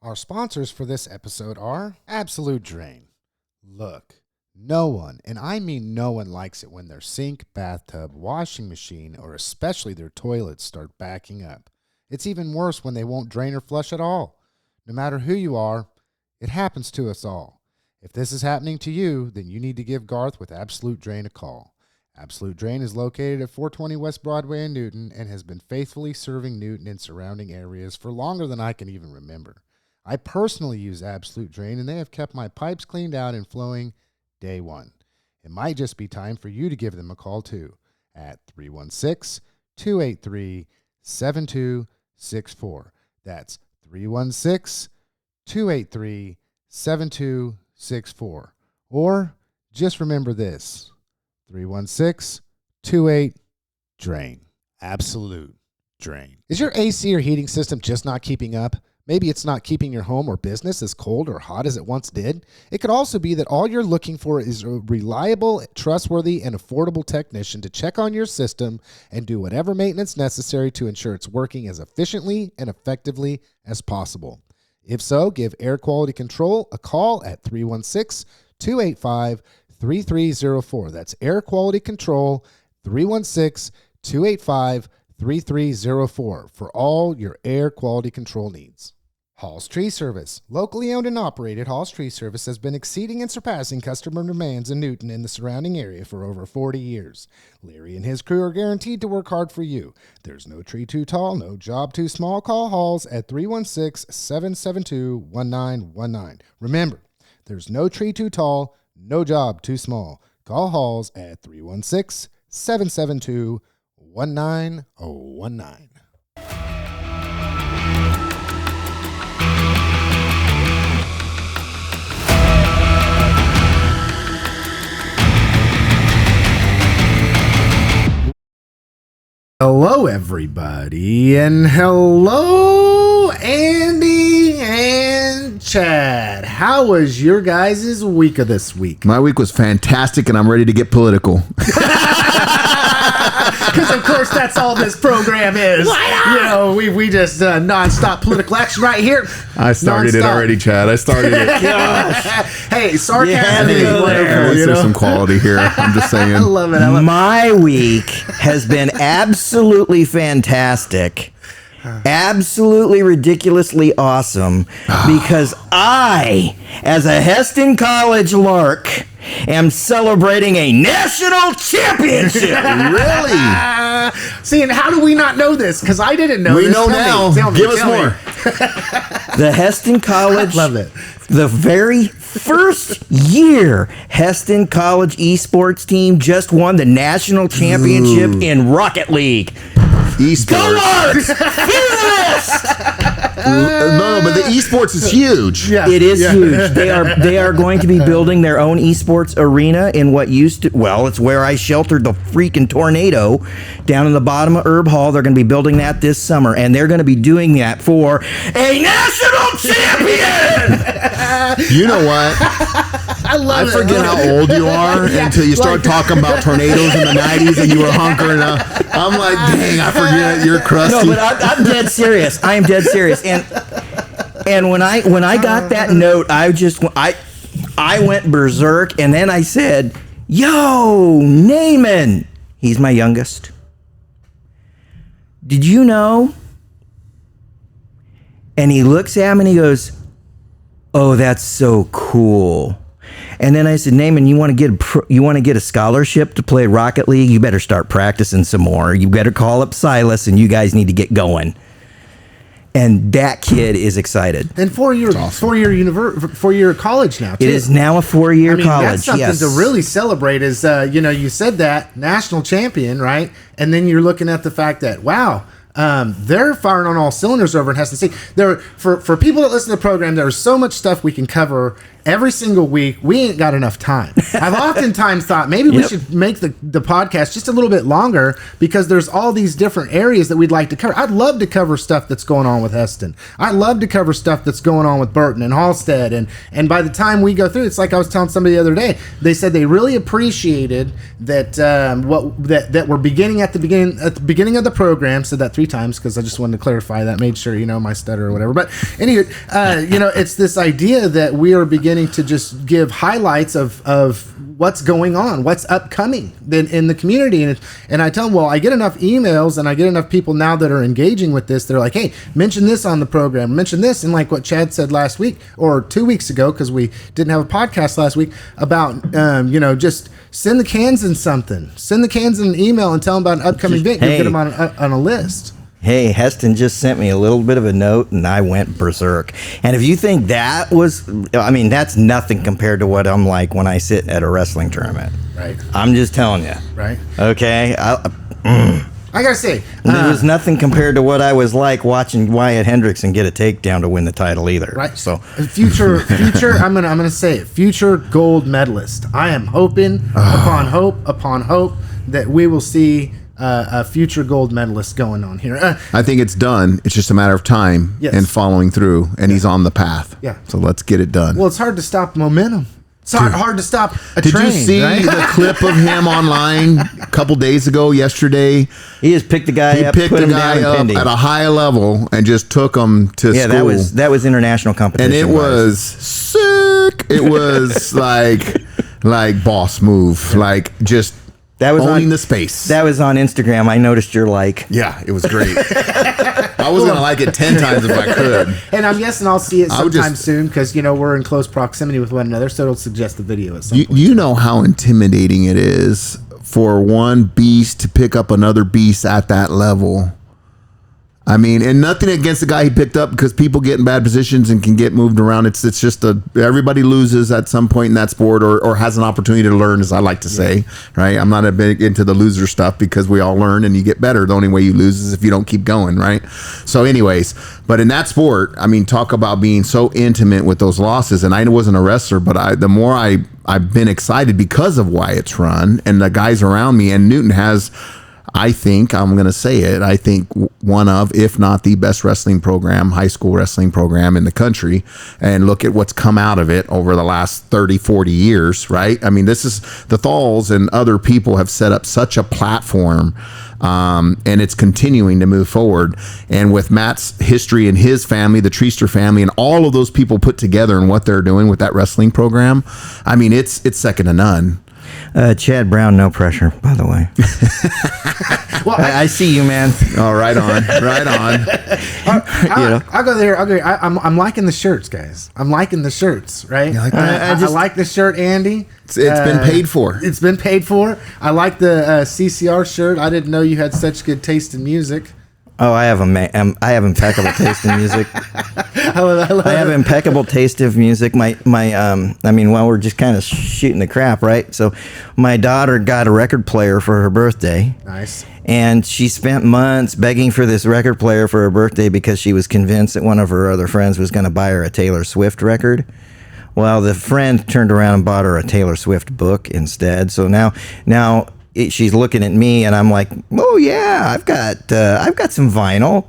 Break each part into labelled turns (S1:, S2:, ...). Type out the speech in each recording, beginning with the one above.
S1: Our sponsors for this episode are Absolute Drain. Look, no one, and I mean no one, likes it when their sink, bathtub, washing machine, or especially their toilets start backing up. It's even worse when they won't drain or flush at all. No matter who you are, it happens to us all. If this is happening to you, then you need to give Garth with Absolute Drain a call. Absolute Drain is located at 420 West Broadway in Newton and has been faithfully serving Newton and surrounding areas for longer than I can even remember. I personally use Absolute Drain, and they have kept my pipes cleaned out and flowing day one. It might just be time for you to give them a call too at 316-283-7264. That's 316-283-7264. Or just remember this, 316-28-DRAIN. Absolute Drain. Is your AC or heating system just not keeping up? Maybe it's not keeping your home or business as cold or hot as it once did. It could also be that all you're looking for is a reliable, trustworthy, and affordable technician to check on your system and do whatever maintenance necessary to ensure it's working as efficiently and effectively as possible. If so, give Air Quality Control a call at 316-285-3304. That's Air Quality Control, 316-285-3304 for all your air quality control needs. Hall's Tree Service. Locally owned and operated, Hall's Tree Service has been exceeding and surpassing customer demands in Newton and the surrounding area for over 40 years. Larry and his crew are guaranteed to work hard for you. There's no tree too tall, no job too small. Call Hall's at 316-772-1919. Remember, there's no tree too tall, no job too small. Call Hall's at 316-772-1919. Hello, everybody, and hello, Andy and Chad. How was your guys' week of this week?
S2: My week was fantastic, and I'm ready to get political.
S1: Because, of course, that's all this program is. You know, we just nonstop political action right here.
S2: I started it already, Chad. I started it.
S1: Hey, sarcasm is wonderful.
S2: At least there's some quality here. I'm just saying.
S1: I love it.
S3: My week has been absolutely fantastic. Absolutely ridiculously awesome because I, as a Hesston College lark, am celebrating a national championship.
S2: Really?
S1: See, and how do we not know this? Because I didn't know this.
S2: We know now. Give us more.
S3: The Hesston College.
S1: Love it.
S3: The very first year Hesston College esports team just won the national championship in Rocket League.
S2: Esports.
S3: Go Larks!
S2: No, but the esports is huge.
S3: Yeah. It is huge. They are going to be building their own esports arena in what used to, well, it's where I sheltered the freaking tornado down in the bottom of Herb Hall. They're going to be building that this summer, and they're going to be doing that for a national champion.
S2: You know what? I forget how old you are until you start talking about tornadoes in the 90s and you were hunkering up. I'm like, dang, I forget you're crusty.
S3: No, but I'm dead serious. I am dead serious. And when I got that note, I went berserk, and then I said, "Yo, Naaman." He's my youngest. Did you know? And he looks at me and he goes, "Oh, that's so cool." And then I said, "Naaman, you want to get a scholarship to play Rocket League? You better start practicing some more. You better call up Silas, and you guys need to get going." And that kid is excited.
S1: And four-year college now, too.
S3: It is now a four-year college.
S1: That's something to really celebrate. Is you said that national champion, right? And then you're looking at the fact that they're firing on all cylinders over in Hesston State. For people that listen to the program, there's so much stuff we can cover every single week, we ain't got enough time. I've oftentimes thought maybe we should make the podcast just a little bit longer because there's all these different areas that we'd like to cover. I'd love to cover stuff that's going on with Hesston. I'd love to cover stuff that's going on with Burton and Halstead. And by the time we go through, it's like I was telling somebody the other day, they said they really appreciated that that we're beginning at the beginning of the program. Said that 3 times because I just wanted to clarify that, made sure my stutter or whatever. But anyway, it's this idea that we are beginning to just give highlights of what's going on, what's upcoming in the community. And I tell them, well, I get enough emails and I get enough people now that are engaging with this. They're like, hey, mention this on the program, mention this. And like what Chad said last week or 2 weeks ago, because we didn't have a podcast last week, about, just send the cans in something. Send the cans in an email and tell them about an upcoming event. You'll get them on a list.
S3: Hey, Hesston just sent me a little bit of a note, and I went berserk. And if you think that was, that's nothing compared to what I'm like when I sit at a wrestling tournament.
S1: Right.
S3: I'm just telling you.
S1: Right.
S3: Okay.
S1: I gotta say,
S3: there was nothing compared to what I was like watching Wyatt Hendrickson get a takedown to win the title either.
S1: Right.
S3: So
S1: future. I'm gonna say it. Future gold medalist. I am hoping upon hope that we will see a future gold medalist going on here.
S2: I think it's done. It's just a matter of time and following through, and he's on the path.
S1: Yeah.
S2: So let's get it done.
S1: Well, it's hard to stop momentum. It's hard to stop a
S2: Did
S1: train.
S2: you see the clip of him online a couple days ago, yesterday?
S3: he just picked the guy up,
S2: Picked
S3: put
S2: the
S3: him down,
S2: guy
S3: and
S2: up
S3: pinned him.
S2: at a high level and just took him to school.
S3: that was international competition.
S2: And it was sick. It was like boss move, like just
S3: that was
S2: owning
S3: on
S2: the space.
S3: That was on Instagram. I noticed your like.
S2: Yeah, it was great. I was gonna like it 10 times if I could.
S1: And I'm guessing I'll see it sometime soon because we're in close proximity with one another, so it'll suggest the video at some point.
S2: You know how intimidating it is for one beast to pick up another beast at that level. I mean, and nothing against the guy he picked up because people get in bad positions and can get moved around. It's just everybody loses at some point in that sport or has an opportunity to learn, as I like to say, right? I'm not a big into the loser stuff because we all learn and you get better. The only way you lose is if you don't keep going, right? So anyways, but in that sport, talk about being so intimate with those losses. And I wasn't a wrestler, but the more I've been excited because of Wyatt's run and the guys around me, and Newton has, I think, I'm going to say it, I think one of, if not the best wrestling program, high school wrestling program in the country. And look at what's come out of it over the last 30, 40 years, right? This is the Thalls and other people have set up such a platform, and it's continuing to move forward. And with Matt's history and his family, the Treaster family, and all of those people put together and what they're doing with that wrestling program, it's second to none.
S3: Chad Brown, no pressure, by the way. Well, I see you, man.
S2: Oh, right on.
S1: I'll go there. I'm liking the shirts, guys. I'm liking the shirts, right?
S2: You like that?
S1: I like the shirt, Andy.
S2: It's been paid for.
S1: It's been paid for. I like the CCR shirt. I didn't know you had such good taste in music.
S3: Oh, I have impeccable taste in music. I have impeccable taste of music. While we're just kind of shooting the crap, right? So, my daughter got a record player for her birthday.
S1: Nice.
S3: And she spent months begging for this record player for her birthday because she was convinced that one of her other friends was going to buy her a Taylor Swift record. Well, the friend turned around and bought her a Taylor Swift book instead. So now. She's looking at me, and I'm like, "Oh yeah, I've got some vinyl."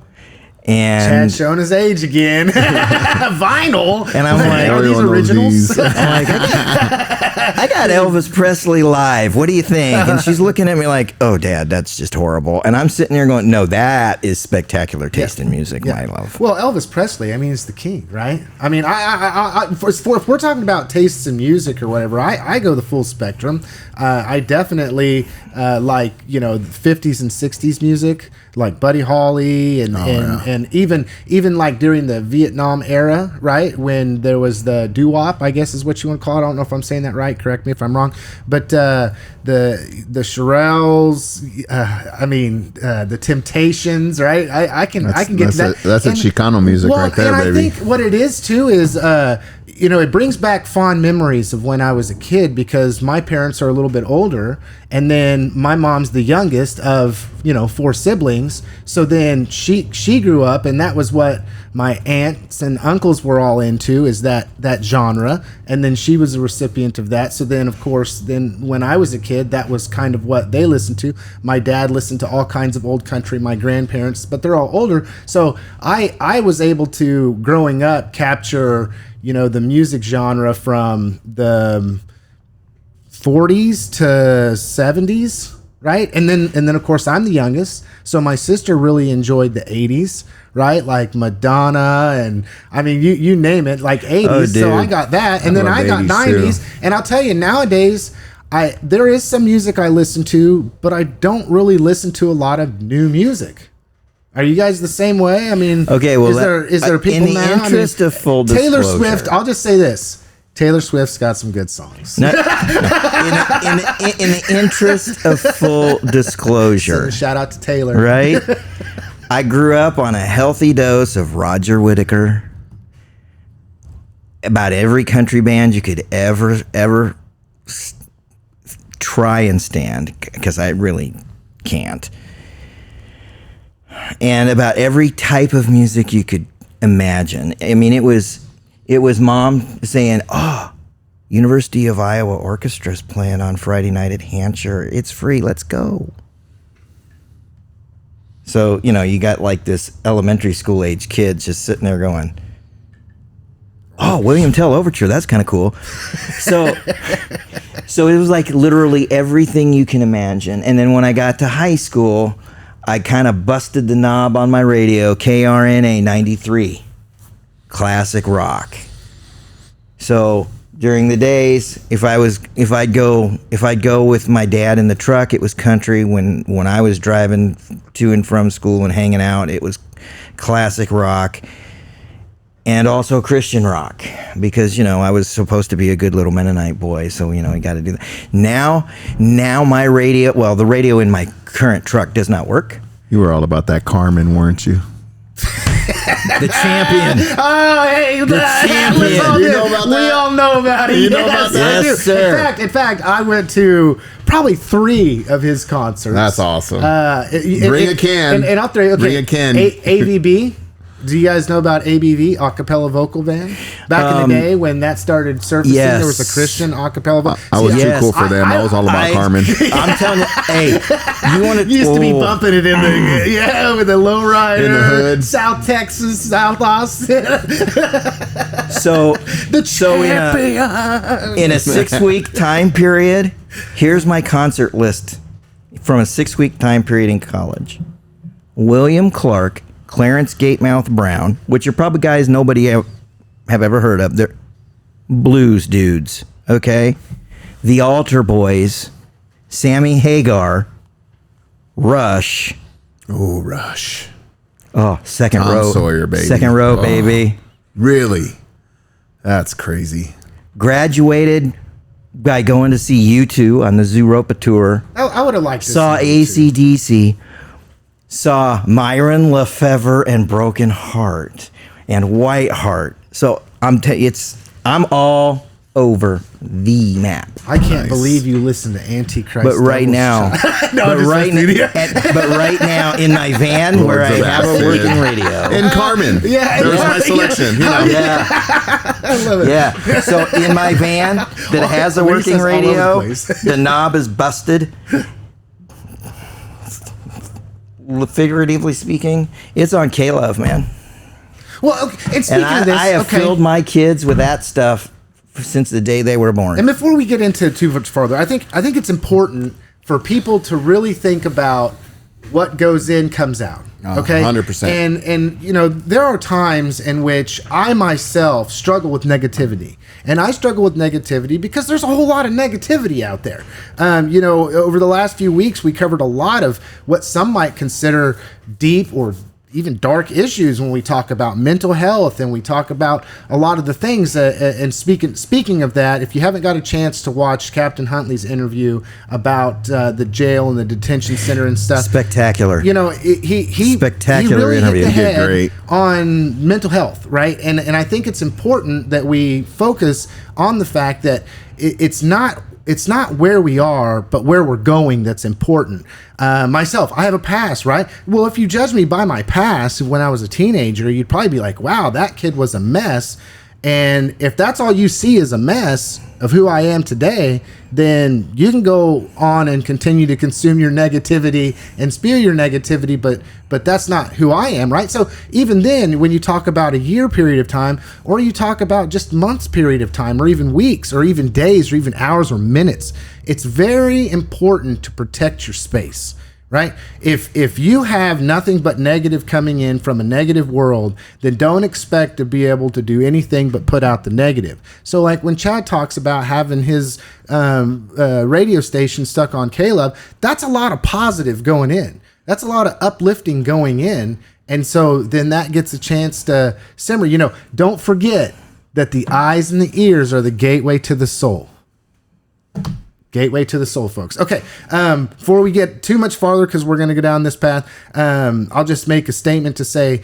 S3: And
S1: Chad's showing his age again. Vinyl.
S3: And I'm like,
S1: are these originals?
S3: I'm like, I got Elvis Presley live. What do you think? And she's looking at me like, "Oh, Dad, that's just horrible." And I'm sitting there going, "No, that is spectacular taste in music, my love."
S1: Well, Elvis Presley, is the king, right? If we're talking about tastes in music or whatever, I go the full spectrum. I definitely like the 50s and 60s music, like Buddy Holly and even like during the Vietnam era, right, when there was the doo-wop, I guess is what you want to call it. I don't know if I'm saying that right. Correct me if I'm wrong. But the Shirelles, the Temptations, right? I can get that.
S2: That's a Chicano music right there,
S1: and
S2: baby.
S1: I think what it is too is it brings back fond memories of when I was a kid because my parents are a little bit older, and then my mom's the youngest of 4 siblings. So then she grew up, and that was what my aunts and uncles were all into, is that genre, and then she was a recipient of that. So then, of course, when I was a kid, that was kind of what they listened to. My dad listened to all kinds of old country, my grandparents, but they're all older. So I was able to, growing up, capture the music genre from the 40s to 70s, right? And then of course I'm the youngest, so my sister really enjoyed the 80s, right? Like Madonna, and I mean you name it, like 80s.
S3: Oh,
S1: so I got that, and then I got 90s too. And I'll tell you, nowadays there is some music I listen to, but I don't really listen to a lot of new music. Are you guys the same way? I mean, okay, well, is there people
S3: in the
S1: now?
S3: interest of full
S1: Taylor
S3: disclosure,
S1: Swift, I'll just say this. Taylor Swift's got some good songs.
S3: In the interest of full disclosure.
S1: So shout out to Taylor.
S3: Right? I grew up on a healthy dose of Roger Whittaker. About every country band you could ever try and stand, because I really can't. And about every type of music you could imagine. I mean, it was Mom saying, "Oh, University of Iowa Orchestra's playing on Friday night at Hampshire. It's free. Let's go." So, you got like this elementary school age kids just sitting there going, "Oh, William Tell Overture. That's kind of cool." So it was like literally everything you can imagine. And then when I got to high school, I kind of busted the knob on my radio, KRNA 93, classic rock. So during the days, if I'd go with my dad in the truck, it was country. When I was driving to and from school and hanging out, it was classic rock. And also Christian rock, because, I was supposed to be a good little Mennonite boy, so, you got to do that. Now my radio, the radio in my current truck does not work.
S2: You were all about that Carmen, weren't you?
S3: The champion.
S1: Oh, hey,
S3: the champion.
S1: You know about that? We all know about it.
S2: You know about that?
S3: Yes, sir.
S1: In fact, I went to probably 3 of his concerts.
S2: That's awesome. Bring a can.
S1: And I'll throw you. Okay,
S2: Bring a can.
S1: AVB. Do you guys know about ABV, acapella vocal band? Back in the day when that started surfacing, there was a Christian acapella vocal.
S2: I was too cool for them. I was all about Carmen.
S3: I'm telling you, hey, you want to...
S1: Used to be bumping it in the, with the lowrider.
S2: In the hood.
S1: South Texas, South Austin.
S3: So in a 6-week time period, here's my concert list from a 6-week time period in college. William Clark, Clarence Gatemouth Brown, which are probably guys nobody have ever heard of. They're blues dudes, okay? The Altar Boys, Sammy Hagar, Rush.
S2: Oh, Rush.
S3: Oh, second
S2: Tom
S3: row.
S2: Sawyer, baby.
S3: Second row, baby.
S2: Really? That's crazy.
S1: Graduated
S3: by going to see U2 on the Zooropa tour.
S1: I would have liked to
S3: saw AC/DC. Saw Myron Lefevre and Broken Heart and White Heart. So I'm all over the map.
S1: I can't believe you listen to Antichrist.
S3: But right now, but right now in my van where I have a working radio.
S2: In Carmen.
S1: Yeah,
S2: there's my selection.
S3: Yeah.
S1: I love it.
S3: Yeah. So in my van that has a working radio, the knob is busted. Figuratively speaking, it's on K-Love, man.
S1: Well, okay, and speaking of this,
S3: I have filled my kids with that stuff since the day they were born.
S1: And before we get into too much further, I think it's important for people to really think about what goes in comes out. Okay,
S2: 100%.
S1: And there are times in which I myself struggle with negativity, and I struggle with negativity because there's a whole lot of negativity out there. Over the last few weeks, we covered a lot of what some might consider deep or even dark issues when we talk about mental health and we talk about a lot of the things. And speaking of that, if you haven't got a chance to watch Captain Huntley's interview about the jail and the detention center and stuff,
S3: spectacular.
S1: You know, he
S3: spectacular
S1: really
S3: interview.
S1: hit the head
S2: Great.
S1: on mental health, right? And I think it's important that we focus on the fact that it's not where we are, but where we're going that's important. Myself, I have a past, right? Well, if you judge me by my past when I was a teenager, you'd probably be like, wow, that kid was a mess. And if that's all you see is a mess of who I am today, then you can go on and continue to consume your negativity and spew your negativity, but that's not who I am, right? So even then, when you talk about a year period of time, or you talk about just months period of time, or even weeks, or even days, or even hours or minutes, it's very important to protect your space. Right? If you have nothing but negative coming in from a negative world, then don't expect to be able to do anything but put out the negative. So like when Chad talks about having his radio station stuck on Caleb, that's a lot of positive going in. That's a lot of uplifting going in. And so then that gets a chance to simmer. You know, don't forget that the eyes and the ears are the gateway to the soul. Gateway to the soul, folks. Okay, before we get too much farther, because we're going to go down this path, I'll just make a statement to say,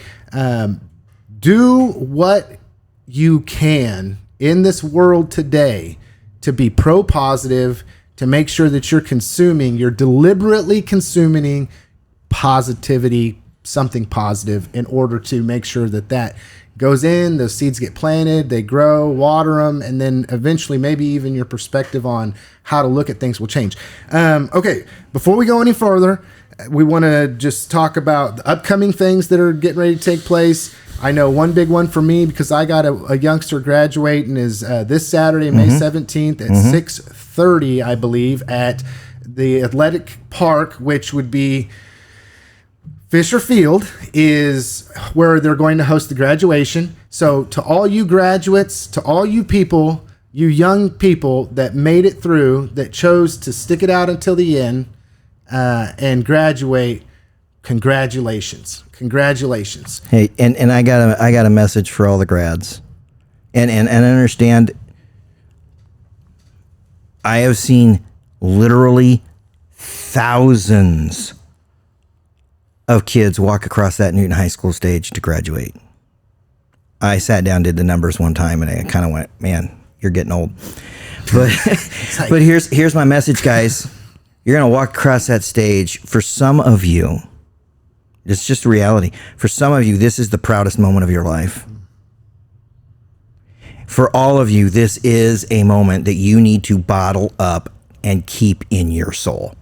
S1: do what you can in this world today to be pro-positive, to make sure that you're deliberately consuming positivity, something positive, in order to make sure that goes in, those seeds get planted, they grow, water them, and then eventually maybe even your perspective on how to look at things will change. Okay, before we go any further, we want to just talk about the upcoming things that are getting ready to take place. I know one big one for me, because I got a youngster graduating, is this Saturday, May 17th at 6:30, I believe, at the athletic park, which would be Fisher Field, is where they're going to host the graduation. So to all you graduates, to all you people, you young people that made it through, that chose to stick it out until the end and graduate, congratulations. Congratulations.
S3: Hey, and I got a message for all the grads. And I understand, I have seen literally thousands of kids walk across that Newton High School stage to graduate. I sat down, did the numbers one time, and I kind of went, man, you're getting old. But but here's my message, guys. You're going to walk across that stage. For some of you, it's just a reality. For some of you, this is the proudest moment of your life. For all of you, this is a moment that you need to bottle up and keep in your soul.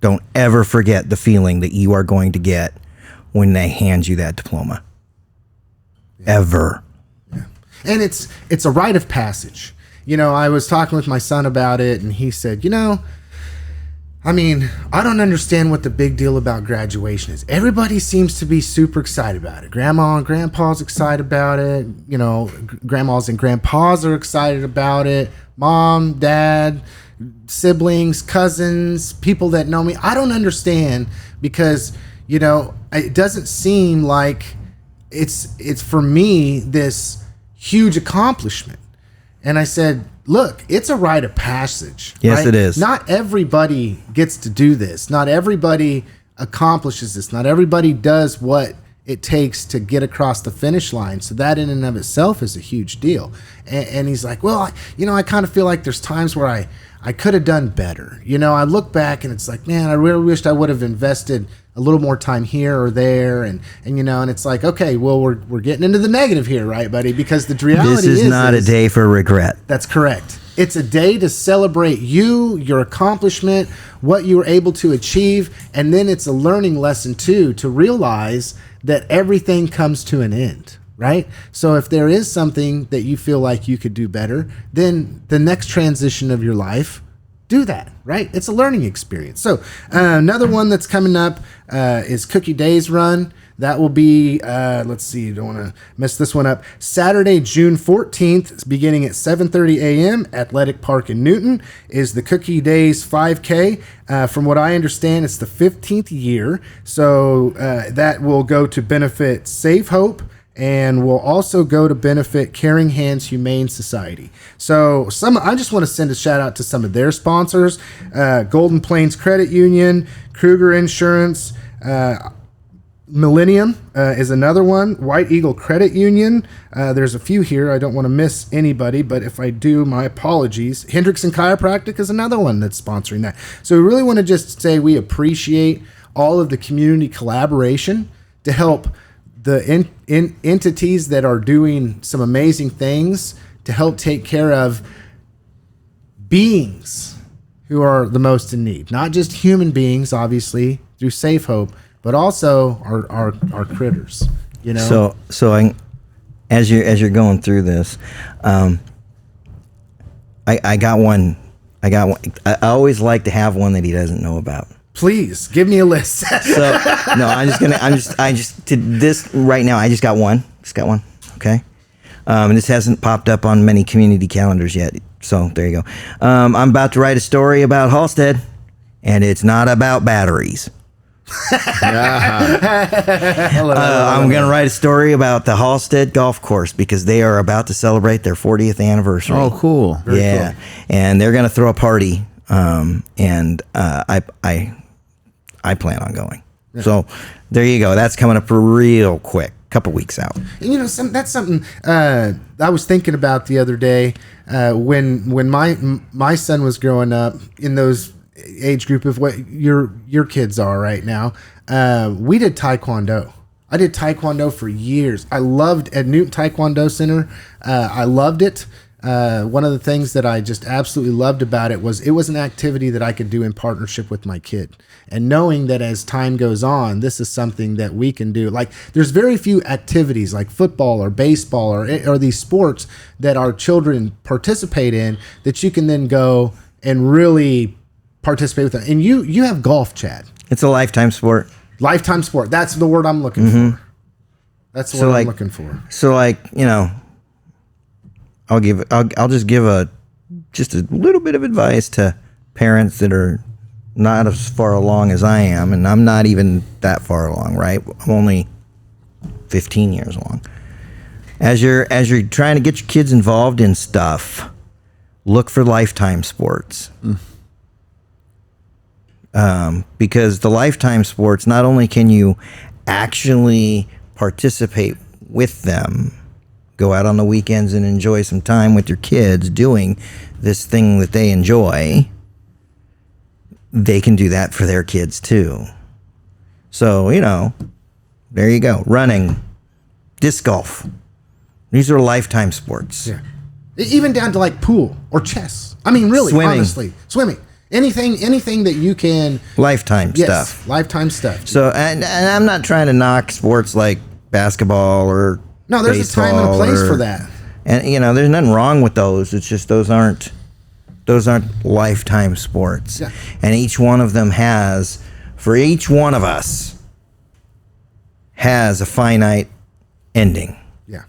S3: Don't ever forget the feeling that you are going to get when they hand you that diploma. Yeah. Ever.
S1: Yeah. And it's a rite of passage. You know, I was talking with my son about it, and he said, you know, I mean, I don't understand what the big deal about graduation is. Everybody seems to be super excited about it. Grandma and grandpa's excited about it. You know, grandmas and grandpas are excited about it. Mom, dad, siblings, cousins, people that know me. I don't understand, because, you know, it doesn't seem like it's for me this huge accomplishment. And I said, look, it's a rite of passage.
S3: Yes,
S1: right?
S3: It is.
S1: Not everybody gets to do this. Not everybody accomplishes this. Not everybody does what it takes to get across the finish line. So that in and of itself is a huge deal. And he's like, well, I kind of feel like there's times where I could have done better. You know, I look back and it's like, man, I really wished I would have invested a little more time here or there. And you know, and it's like, okay, well, we're getting into the negative here, right, buddy? Because the reality is...
S3: This is not a day for regret.
S1: That's correct. It's a day to celebrate you, your accomplishment, what you were able to achieve. And then it's a learning lesson, too, to realize that everything comes to an end. Right? So if there is something that you feel like you could do better, then the next transition of your life, do that, right? It's a learning experience. So another one that's coming up is Cookie Days Run. That will be, let's see, don't want to mess this one up. Saturday, June 14th, beginning at 7:30 a.m. Athletic Park in Newton is the Cookie Days 5K. From what I understand, it's the 15th year. So that will go to benefit Save Hope, and will also go to benefit Caring Hands Humane Society. So I just want to send a shout out to some of their sponsors: Golden Plains Credit Union, Kruger Insurance, Millennium is another one, White Eagle Credit Union. There's a few here. I don't want to miss anybody, but if I do, my apologies. Hendrickson Chiropractic is another one that's sponsoring that. So we really want to just say we appreciate all of the community collaboration to help the entities that are doing some amazing things to help take care of beings who are the most in need. Not just human beings, obviously, through Safe Hope, but also our critters, you know.
S3: So as you're going through this, I got one. I always like to have one that he doesn't know about.
S1: Please give me a list.
S3: So no, I just did this right now. I just got one. Okay. And this hasn't popped up on many community calendars yet. So there you go. I'm about to write a story about Halstead, and it's not about batteries. I'm going to write a story about the Halstead Golf Course because they are about to celebrate their 40th anniversary.
S2: Oh, cool.
S1: Very
S3: yeah.
S1: cool.
S3: And they're going to throw a party. And I plan on going. Yeah. So there you go. That's coming up real quick. Couple weeks out.
S1: And, you know, that's something I was thinking about the other day when my son was growing up in those age group of what your kids are right now. We did Taekwondo. I did Taekwondo for years. I loved at Newton Taekwondo Center. I loved it. One of the things that I just absolutely loved about it was an activity that I could do in partnership with my kid. And knowing that as time goes on, this is something that we can do. Like, there's very few activities like football or baseball or these sports that our children participate in that you can then go and really participate with them. And you have golf, Chad.
S3: It's a lifetime sport.
S1: Lifetime sport. That's the word I'm looking for. That's the word I'm looking for.
S3: So, like, you know, I'll just give a little bit of advice to parents that are not as far along as I am, and I'm not even that far along, right? I'm only 15 years along. As you're trying to get your kids involved in stuff, look for lifetime sports. Because the lifetime sports, not only can you actually participate with them, go out on the weekends and enjoy some time with your kids doing this thing that they enjoy, they can do that for their kids too. So, you know, there you go. Running, disc golf. These are lifetime sports.
S1: Yeah. Even down to like pool or chess. I mean, really, honestly, swimming. Anything that you can.
S3: Lifetime stuff.
S1: Lifetime stuff.
S3: So, and I'm not trying to knock sports like basketball or
S1: no, there's a time and a place for that.
S3: And, you know, there's nothing wrong with those. It's just those aren't lifetime sports.
S1: Yeah.
S3: And each one of them for each one of us, has a finite ending.
S1: Yeah.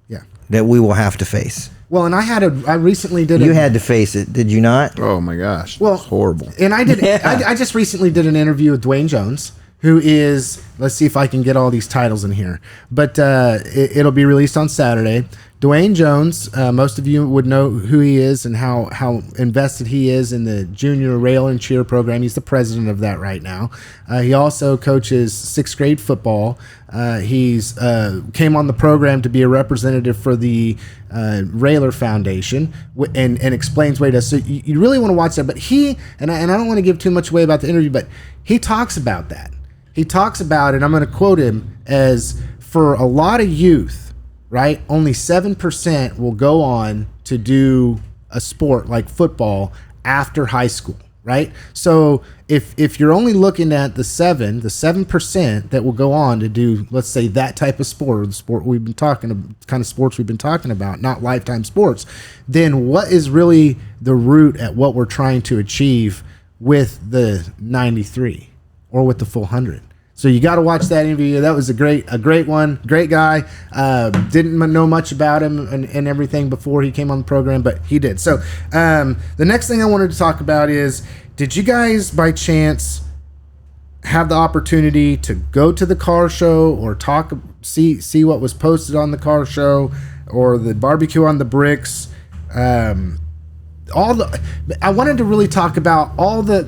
S1: Yeah.
S3: That we will have to face.
S1: Well, and I recently did.
S3: You had to face it, did you not?
S2: Oh my gosh.
S1: Well,
S2: it's horrible.
S1: And I did. Yeah. I just recently did an interview with Dwayne Jones, who is, let's see if I can get all these titles in here, but it'll be released on Saturday. Dwayne Jones, most of you would know who he is and how invested he is in the junior rail and cheer program. He's the president of that right now. He also coaches 6th grade football. He's came on the program to be a representative for the Railer Foundation and explains what he does. So you really want to watch that. But and I don't want to give too much away about the interview, but he talks about that. He talks about it, I'm going to quote him, as for a lot of youth, right, only 7% will go on to do a sport like football after high school, right? So if you're only looking at the 7% that will go on to do, let's say, that type of sport, or the sport we've been talking about, kind of sports we've been talking about, not lifetime sports, then what is really the root at what we're trying to achieve with the 93 or with the full 100? So you got to watch that interview. That was a great one. Great guy. Didn't know much about him and everything before he came on the program, but he did. So the next thing I wanted to talk about is, did you guys by chance have the opportunity to go to the car show or see what was posted on the car show or the barbecue on the bricks? I wanted to really talk about all the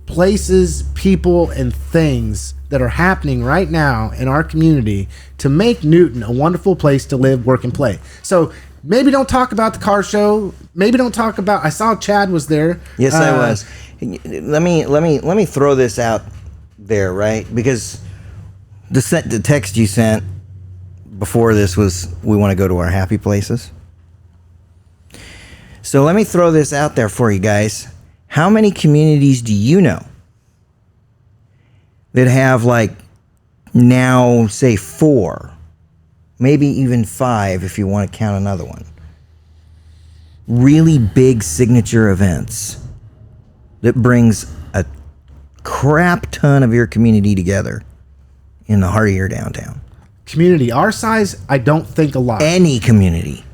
S1: places, people, and things that are happening right now in our community to make Newton a wonderful place to live, work, and play. So maybe don't talk about the car show. Maybe don't talk about. I saw Chad was there.
S3: Yes, I was. Let me throw this out there, right? Because the text you sent before this was, we want to go to our happy places. So let me throw this out there for you guys. How many communities do you know that have, like, now, say 4, maybe even 5 if you want to count another one, really big signature events that brings a crap ton of your community together in the heart of your downtown?
S1: Community our size, I don't think a lot.
S3: Any community.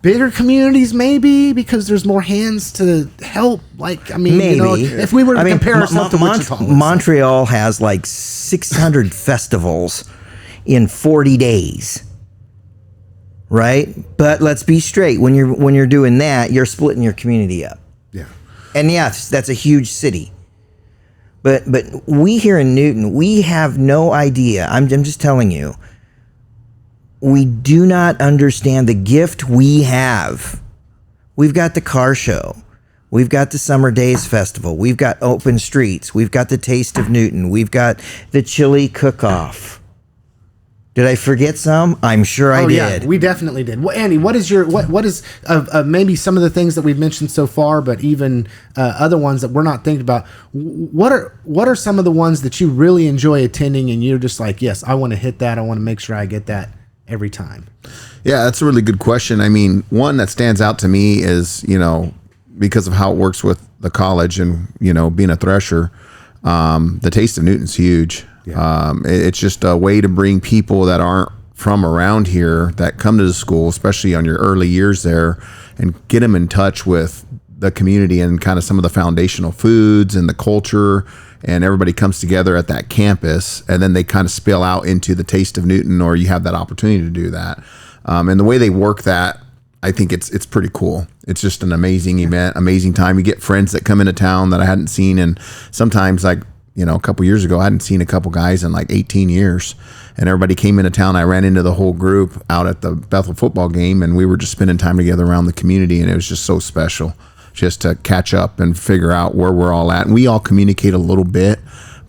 S1: Bigger communities, maybe, because there's more hands to help. Like, I mean,
S3: maybe.
S1: You know, if we were to compare ourselves to Wichita,
S3: Montreal has like 600 festivals in 40 days, right? But let's be straight. When you're doing that, you're splitting your community up.
S1: Yeah.
S3: And yes, that's a huge city. But we here in Newton, we have no idea. I'm just telling you. We do not understand the gift we have. We've got the car show. We've got the Summer Days Festival. We've got open streets. We've got the Taste of Newton. We've got the chili cook-off. Did I forget some? I'm sure I did.
S1: Yeah, we definitely did. Well, Andy, what is maybe some of the things that we've mentioned so far, but even other ones that we're not thinking about? What are some of the ones that you really enjoy attending, and you're just like, yes, I want to hit that. I want to make sure I get that every time?
S2: Yeah, that's a really good question. I mean, one that stands out to me is, because of how it works with the college and, being a thresher, the Taste of Newton's huge. Yeah. It's just a way to bring people that aren't from around here that come to the school, especially on your early years there, and get them in touch with the community and kind of some of the foundational foods and the culture. And everybody comes together at that campus, and then they kind of spill out into the Taste of Newton, or you have that opportunity to do that. And the way they work that, I think it's pretty cool. It's just an amazing event, amazing time. You get friends that come into town that I hadn't seen, and sometimes, like, a couple years ago, I hadn't seen a couple guys in like 18 years, and everybody came into town. I ran into the whole group out at the Bethel football game, and we were just spending time together around the community, and it was just so special. Just to catch up and figure out where we're all at. And we all communicate a little bit,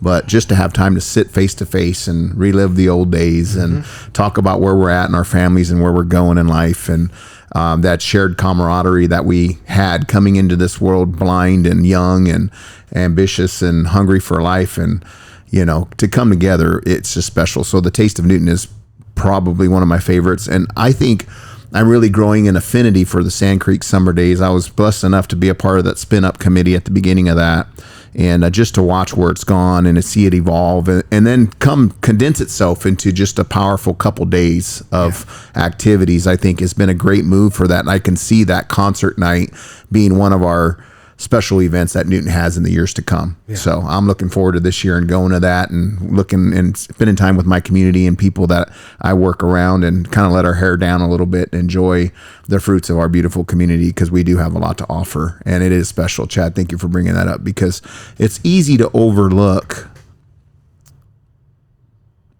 S2: but just to have time to sit face to face and relive the old days and talk about where we're at in our families and where we're going in life, and that shared camaraderie that we had coming into this world blind and young and ambitious and hungry for life. And, to come together, it's just special. So the Taste of Newton is probably one of my favorites. And I think I'm really growing an affinity for the Sand Creek Summer Days. I was blessed enough to be a part of that spin-up committee at the beginning of that, and just to watch where it's gone and to see it evolve and then condense itself into just a powerful couple days of activities, I think has been a great move for that. And I can see that concert night being one of our special events that Newton has in the years to come. Yeah. So I'm looking forward to this year and going to that and looking and spending time with my community and people that I work around, and kind of let our hair down a little bit and enjoy the fruits of our beautiful community, because we do have a lot to offer, and it is special. Chad, thank you for bringing that up, because it's easy to overlook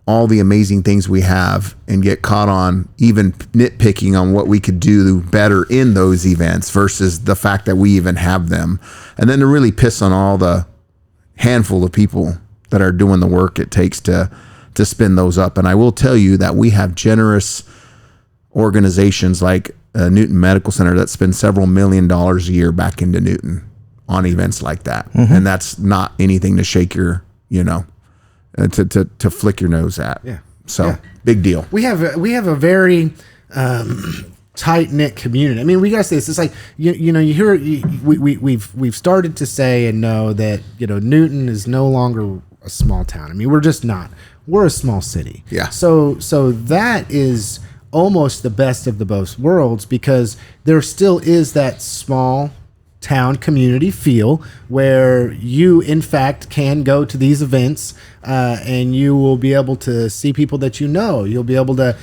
S2: all the amazing things we have and get caught on even nitpicking on what we could do better in those events versus the fact that we even have them. And then to really piss on all the handful of people that are doing the work it takes to spin those up. And I will tell you that we have generous organizations like Newton Medical Center that spend several $1 million a year back into Newton on events like that. Mm-hmm. And that's not anything to shake your, to flick your nose at. Yeah. So big deal.
S1: We have a very tight knit community. I mean, we gotta say this. It's like you hear we've started to say and know that Newton is no longer a small town. I mean, we're just not. We're a small city.
S2: Yeah.
S1: So that is almost the best of the both worlds, because there still is that small town community feel where you in fact can go to these events and you will be able to see people that you know. You'll be able to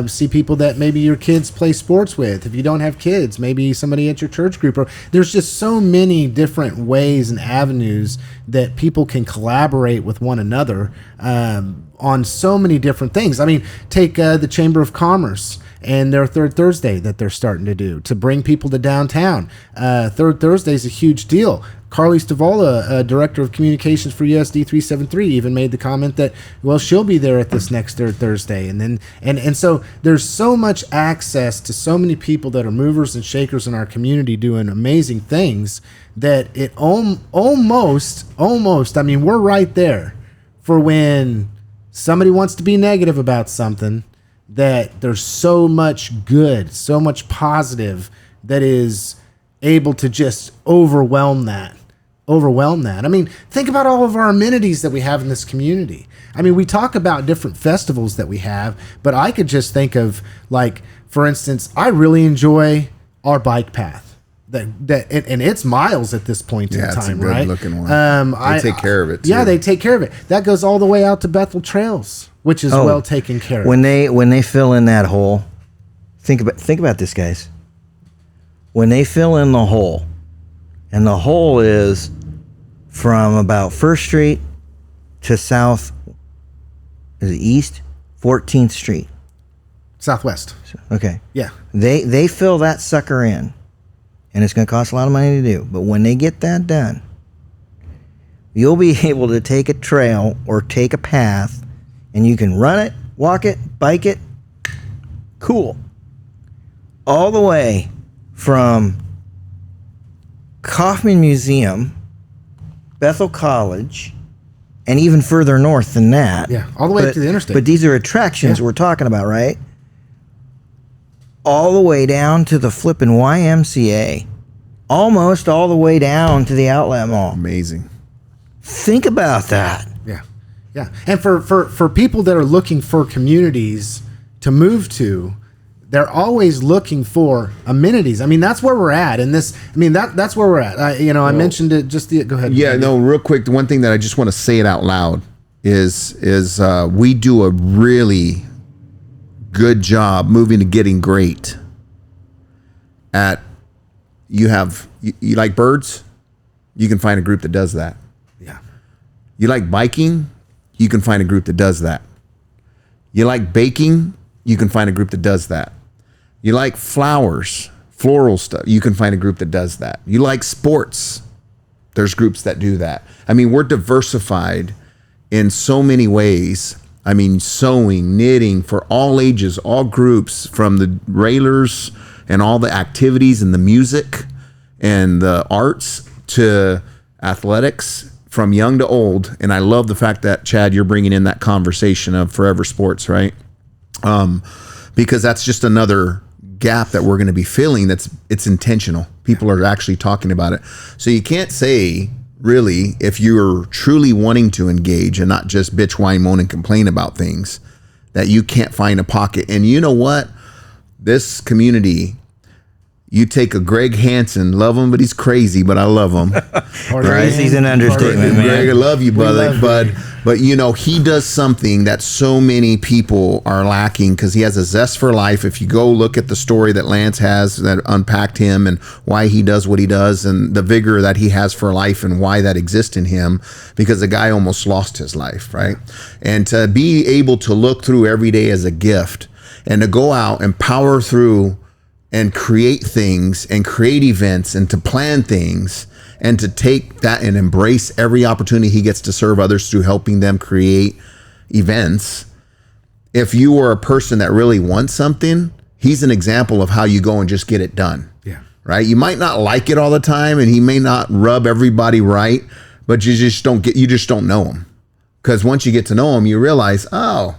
S1: see people that maybe your kids play sports with. If you don't have kids, maybe somebody at your church group. Or there's just so many different ways and avenues that people can collaborate with one another on so many different things. I mean, take the Chamber of Commerce and their Third Thursday that they're starting to do to bring people to downtown. Third Thursday is a huge deal. Carly Stavola, Director of Communications for USD 373, even made the comment that, well, she'll be there at this next Third Thursday. And then and so there's so much access to so many people that are movers and shakers in our community doing amazing things that it almost, I mean, we're right there for when somebody wants to be negative about something, that there's so much good, so much positive that is able to just overwhelm that. I mean, think about all of our amenities that we have in this community. I mean, we talk about different festivals that we have, but I could just think of, like, for instance, I really enjoy our bike path. And it's miles at this point in time,
S2: it's a good
S1: right?
S2: looking one. They take care of it too.
S1: Yeah, they take care of it. That goes all the way out to Bethel Trails, which is well taken care of.
S3: When they fill in that hole, think about this, guys. When they fill in the hole, and the hole is from about First Street to South, is it East 14th Street?
S1: Southwest.
S3: Okay.
S1: Yeah.
S3: They fill that sucker in, and it's going to cost a lot of money to do. But when they get that done, you'll be able to take a trail or take a path, and you can run it, walk it, bike it. Cool. All the way from Kaufman Museum, Bethel College, and even further north than that.
S1: Yeah, all the way to the interstate.
S3: But these are attractions we're talking about, right? All the way down to the flipping YMCA. Almost all the way down to the outlet mall.
S2: Amazing.
S3: Think about that.
S1: Yeah. And for people that are looking for communities to move to, they're always looking for amenities. I mean, that's where we're at. And that's where we're at. I mentioned it just go ahead.
S2: Yeah, no, real quick. The one thing that I just want to say it out loud is we do a really good job moving to getting great at, you like birds, you can find a group that does that.
S1: Yeah.
S2: You like biking, you can find a group that does that. You like baking, you can find a group that does that. You like flowers, floral stuff, you can find a group that does that. You like sports, there's groups that do that. I mean, we're diversified in so many ways. I mean, sewing, knitting, for all ages, all groups, from the railers and all the activities and the music and the arts to athletics, from young to old. And I love the fact that, Chad, you're bringing in that conversation of forever sports, right? Because that's just another gap that we're going to be filling. It's intentional. People are actually talking about it. So you can't say, really, if you're truly wanting to engage and not just bitch, whine, moan, and complain about things, that you can't find a pocket. And you know what? This community, you take a Greg Hansen, love him, but he's crazy, but I love him.
S3: Crazy's an understatement, man.
S2: Greg, I love you, brother. But he does something that so many people are lacking, because he has a zest for life. If you go look at the story that Lance has that unpacked him and why he does what he does, and the vigor that he has for life and why that exists in him, because the guy almost lost his life, right? And to be able to look through every day as a gift, and to go out and power through and create things and create events and to plan things, and to take that and embrace every opportunity he gets to serve others through helping them create events. If you are a person that really wants something, he's an example of how you go and just get it done.
S1: Yeah.
S2: Right? You might not like it all the time, and he may not rub everybody right, but you just don't know him. Because once you get to know him, you realize, oh,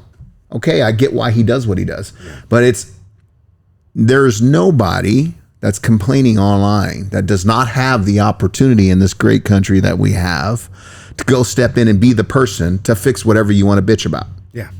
S2: okay, I get why he does what he does. Yeah. But there's nobody that's complaining online that does not have the opportunity in this great country that we have to go step in and be the person to fix whatever you want to bitch about.
S1: Yeah.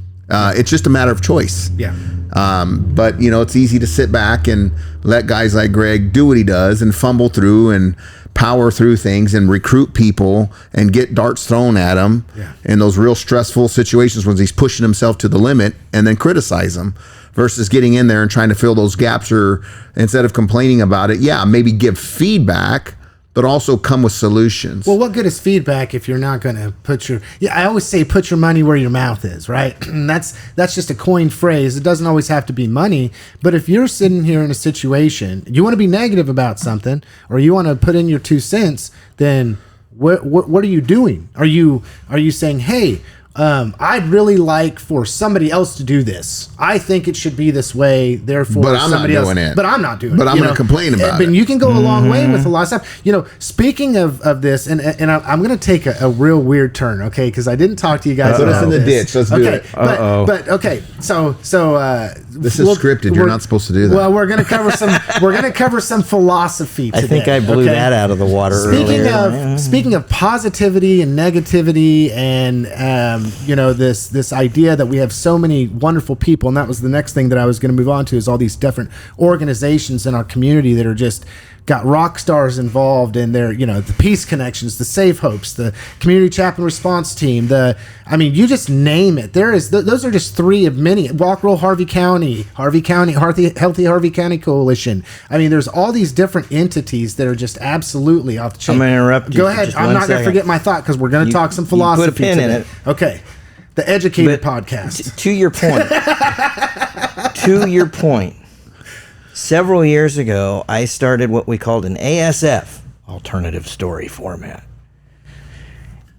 S2: It's just a matter of choice.
S1: Yeah.
S2: But it's easy to sit back and let guys like Greg do what he does and fumble through and power through things and recruit people and get darts thrown at him in those real stressful situations when he's pushing himself to the limit, and then criticize him versus getting in there and trying to fill those gaps, or instead of complaining about it, maybe give feedback, but also come with solutions.
S1: Well, what good is feedback if you're not going to put your... I always say put your money where your mouth is, right? And that's just a coined phrase. It doesn't always have to be money. But if you're sitting here in a situation, you want to be negative about something, or you want to put in your 2 cents, then what are you doing? Are you saying, hey... I'd really like for somebody else to do this. I think it should be this way. Therefore,
S2: but I'm
S1: somebody
S2: not doing
S1: else.
S2: it.
S1: But I'm not doing it.
S2: But I'm going to complain about it.
S1: But you can go a long way with a lot of stuff. Speaking of this, and I'm going to take a real weird turn, okay? Because I didn't talk to you guys.
S2: Put us in the ditch. Let's do it.
S1: But okay. So
S2: this is scripted. You're not supposed to do that.
S1: Well, we're going to cover some. We're going to cover some philosophy today.
S3: I think I blew that out of the water earlier.
S1: Speaking of positivity and negativity, and this idea that we have so many wonderful people, and that was the next thing that I was going to move on to, is all these different organizations in our community that are just got rock stars involved in their, the Peace Connections, the Save Hopes, the Community Chaplain Response Team, you just name it. Those are just 3 of many. Rock Roll Harvey County, Healthy Harvey County Coalition. There's all these different entities that are just absolutely off the chain.
S3: I'm going to interrupt you.
S1: Go ahead. I'm not going to forget my thought, because we're going to talk some philosophy.
S3: You put a pin
S1: today.
S3: in it.
S1: Okay. The Educated Podcast.
S3: To your point, several years ago, I started what we called an ASF, alternative story format.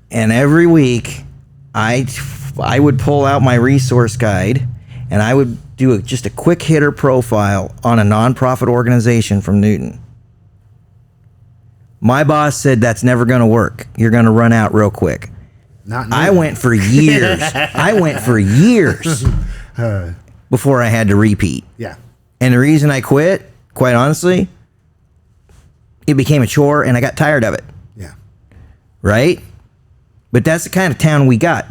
S3: And every week, I would pull out my resource guide, and I would do just a quick hitter profile on a nonprofit organization from Newton. My boss said that's never going to work. You're going to run out real quick. I went for years. Before I had to repeat.
S1: Yeah.
S3: And the reason I quit, quite honestly, it became a chore and I got tired of it.
S1: Yeah.
S3: Right? But that's the kind of town we got.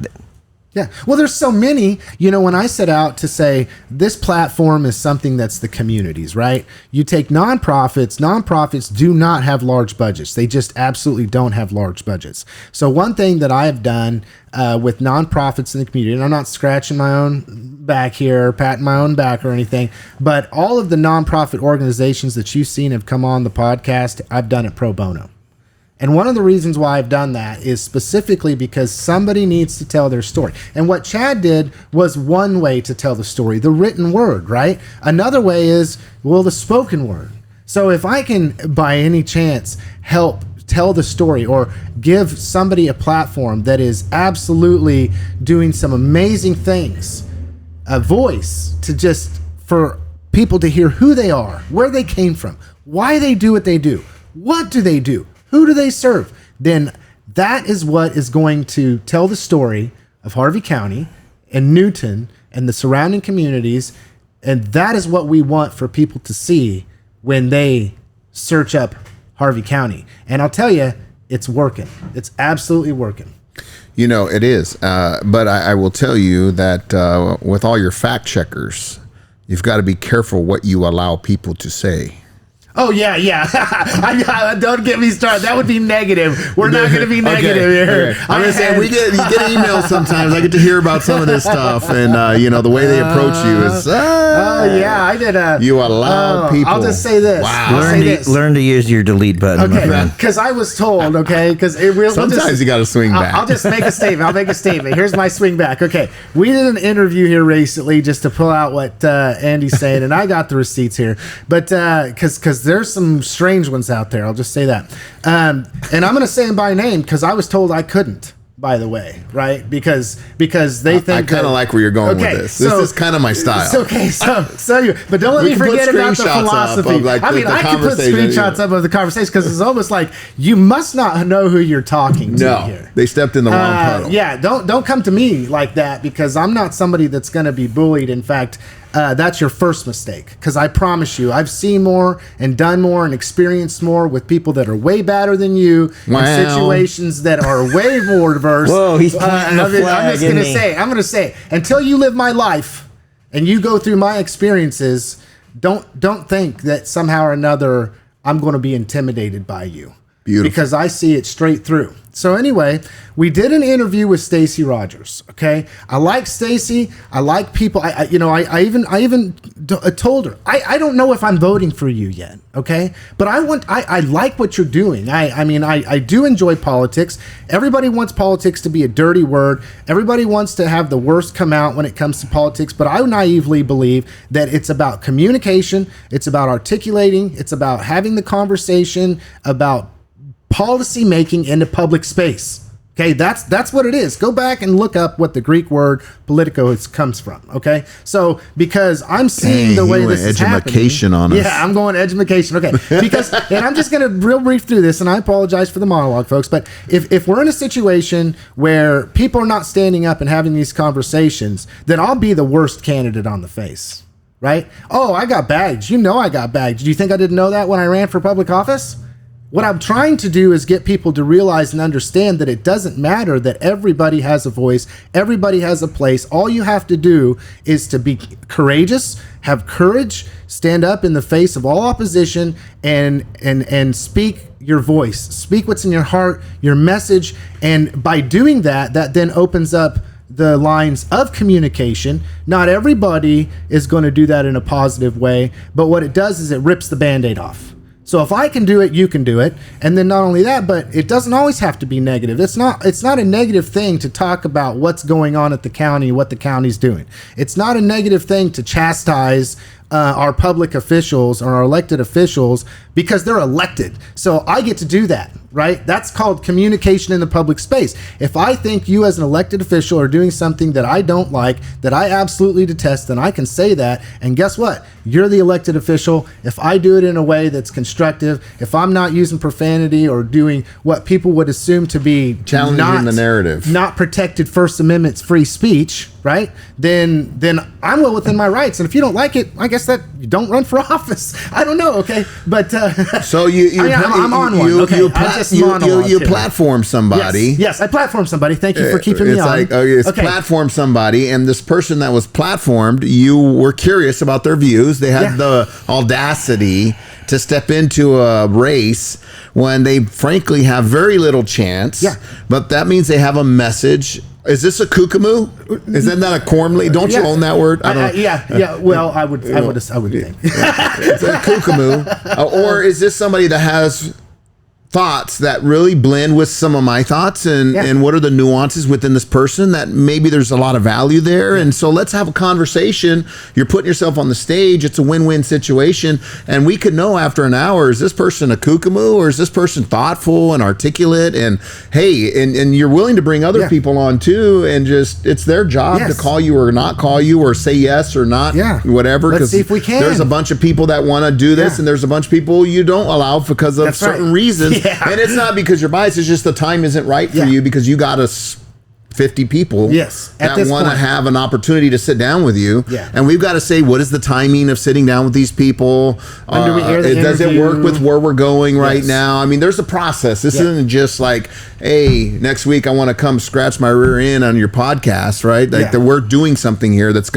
S1: Yeah. Well, there's so many, when I set out to say this platform is something that's the communities, right? You take nonprofits do not have large budgets. They just absolutely don't have large budgets. So one thing that I have done with nonprofits in the community, and I'm not scratching my own back here, patting my own back or anything, but all of the nonprofit organizations that you've seen have come on the podcast, I've done it pro bono. And one of the reasons why I've done that is specifically because somebody needs to tell their story. And what Chad did was one way to tell the story, the written word, right? Another way is, the spoken word. So if I can, by any chance, help tell the story or give somebody a platform that is absolutely doing some amazing things, a voice to just for people to hear who they are, where they came from, why they do what they do, what do they do, who do they serve? Then that is what is going to tell the story of Harvey County and Newton and the surrounding communities. And that is what we want for people to see when they search up Harvey County. And I'll tell you, it's working. It's absolutely working.
S2: It is. But I will tell you that with all your fact checkers, you've got to be careful what you allow people to say.
S1: Oh, yeah. Don't get me started. That would be negative. We're not going to be negative here.
S2: Okay. I'm going to say, you get emails sometimes. I get to hear about some of this stuff. And, the way they approach you is...
S1: I did
S2: you allow people...
S1: I'll just say this.
S3: Wow. Learn to use your delete button, my friend.
S1: Because I was told, because it really...
S2: Sometimes you got to swing back.
S1: I'll just make a statement. Here's my swing back. Okay, we did an interview here recently just to pull out what Andy's saying, and I got the receipts here. But because there's some strange ones out there. I'll just say that. And I'm going to say them by name because I was told I couldn't, by the way, right? Because they think...
S2: I kind of like where you're going with this. This is kind of my style.
S1: But don't let me forget about the philosophy. I can put screenshots up of the conversation because it's almost like you must not know who you're talking to here.
S2: They stepped in the wrong puddle.
S1: Yeah, don't come to me like that because I'm not somebody that's going to be bullied. In fact, that's your first mistake. Because I promise you, I've seen more and done more and experienced more with people that are way better than you in situations that are way more diverse.
S3: Whoa, he's planting a flag.
S1: I'm gonna say, until you live my life and you go through my experiences, don't think that somehow or another I'm going to be intimidated by you. Beautiful. Because I see it straight through. So anyway, we did an interview with Stacey Rogers. Okay, I like Stacey. I like people. I even told her I don't know if I'm voting for you yet. Okay, but I like what you're doing. I do enjoy politics. Everybody wants politics to be a dirty word. Everybody wants to have the worst come out when it comes to politics. But I naively believe that it's about communication. It's about articulating. It's about having the conversation about policy making in the public space. Okay, that's what it is. Go back and look up what the Greek word politico comes from. Okay, so because I'm seeing the way this is happening,
S2: on us.
S1: Yeah, I'm going education. Okay, because and I'm just gonna real brief through this, and I apologize for the monologue, folks. But if we're in a situation where people are not standing up and having these conversations, then I'll be the worst candidate on the face. Right? Oh, I got bagged. You know I got bagged. Do you think I didn't know that when I ran for public office? What I'm trying to do is get people to realize and understand that it doesn't matter, that everybody has a voice, everybody has a place. All you have to do is to be courageous, have courage, stand up in the face of all opposition, and speak your voice. Speak what's in your heart, your message, and by doing that, that then opens up the lines of communication. Not everybody is going to do that in a positive way, but what it does is it rips the Band-Aid off. So if I can do it, you can do it. And then not only that, but it doesn't always have to be negative. It's not a negative thing to talk about what's going on at the county, what the county's doing. It's not a negative thing to chastise our public officials or our elected officials because they're elected. So I get to do that, right? That's called communication in the public space. If I think you as an elected official are doing something that I don't like, that I absolutely detest, then I can say that. And guess what? You're the elected official. If I do it in a way that's constructive, if I'm not using profanity or doing what people would assume to be
S2: challenging the narrative,
S1: not protected First Amendment's free speech, right? Then I'm well within my rights. And if you don't like it, I guess that you don't run for office. I don't know, okay? But
S2: so I'm
S1: on one. Okay,
S2: you platform somebody.
S1: Yes, I platform somebody. Thank you for keeping me on.
S2: Platform somebody, and this person that was platformed, you were curious about their views. They had the audacity to step into a race when they frankly have very little chance. Yeah. But that means they have a message. Is this a kookamoo? Isn't that a cornmeal? Don't you own that word? I don't.
S1: Yeah. Well, I would think.
S2: It's a kookamoo. Or is this somebody that has thoughts that really blend with some of my thoughts, and what are the nuances within this person that maybe there's a lot of value there? And so let's have a conversation. You're putting yourself on the stage. It's a win-win situation. And we could know after an hour, is this person a kookamoo or is this person thoughtful and articulate? And hey, and you're willing to bring other people on too, and just it's their job to call you or not call you or say yes or not, whatever.
S1: Let's see if we can.
S2: There's a bunch of people that want to do this, and there's a bunch of people you don't allow because of certain reasons. Yeah. And it's not because you're biased, it's just the time isn't right for you because you got 50 people that want to have an opportunity to sit down with you. Yeah. And we've got to say, what is the timing of sitting down with these people?
S1: When do we air the
S2: does it work with where we're going right now? I mean, there's a process. This isn't just like, hey, next week I want to come scratch my rear end on your podcast, right? Like that we're doing something here that's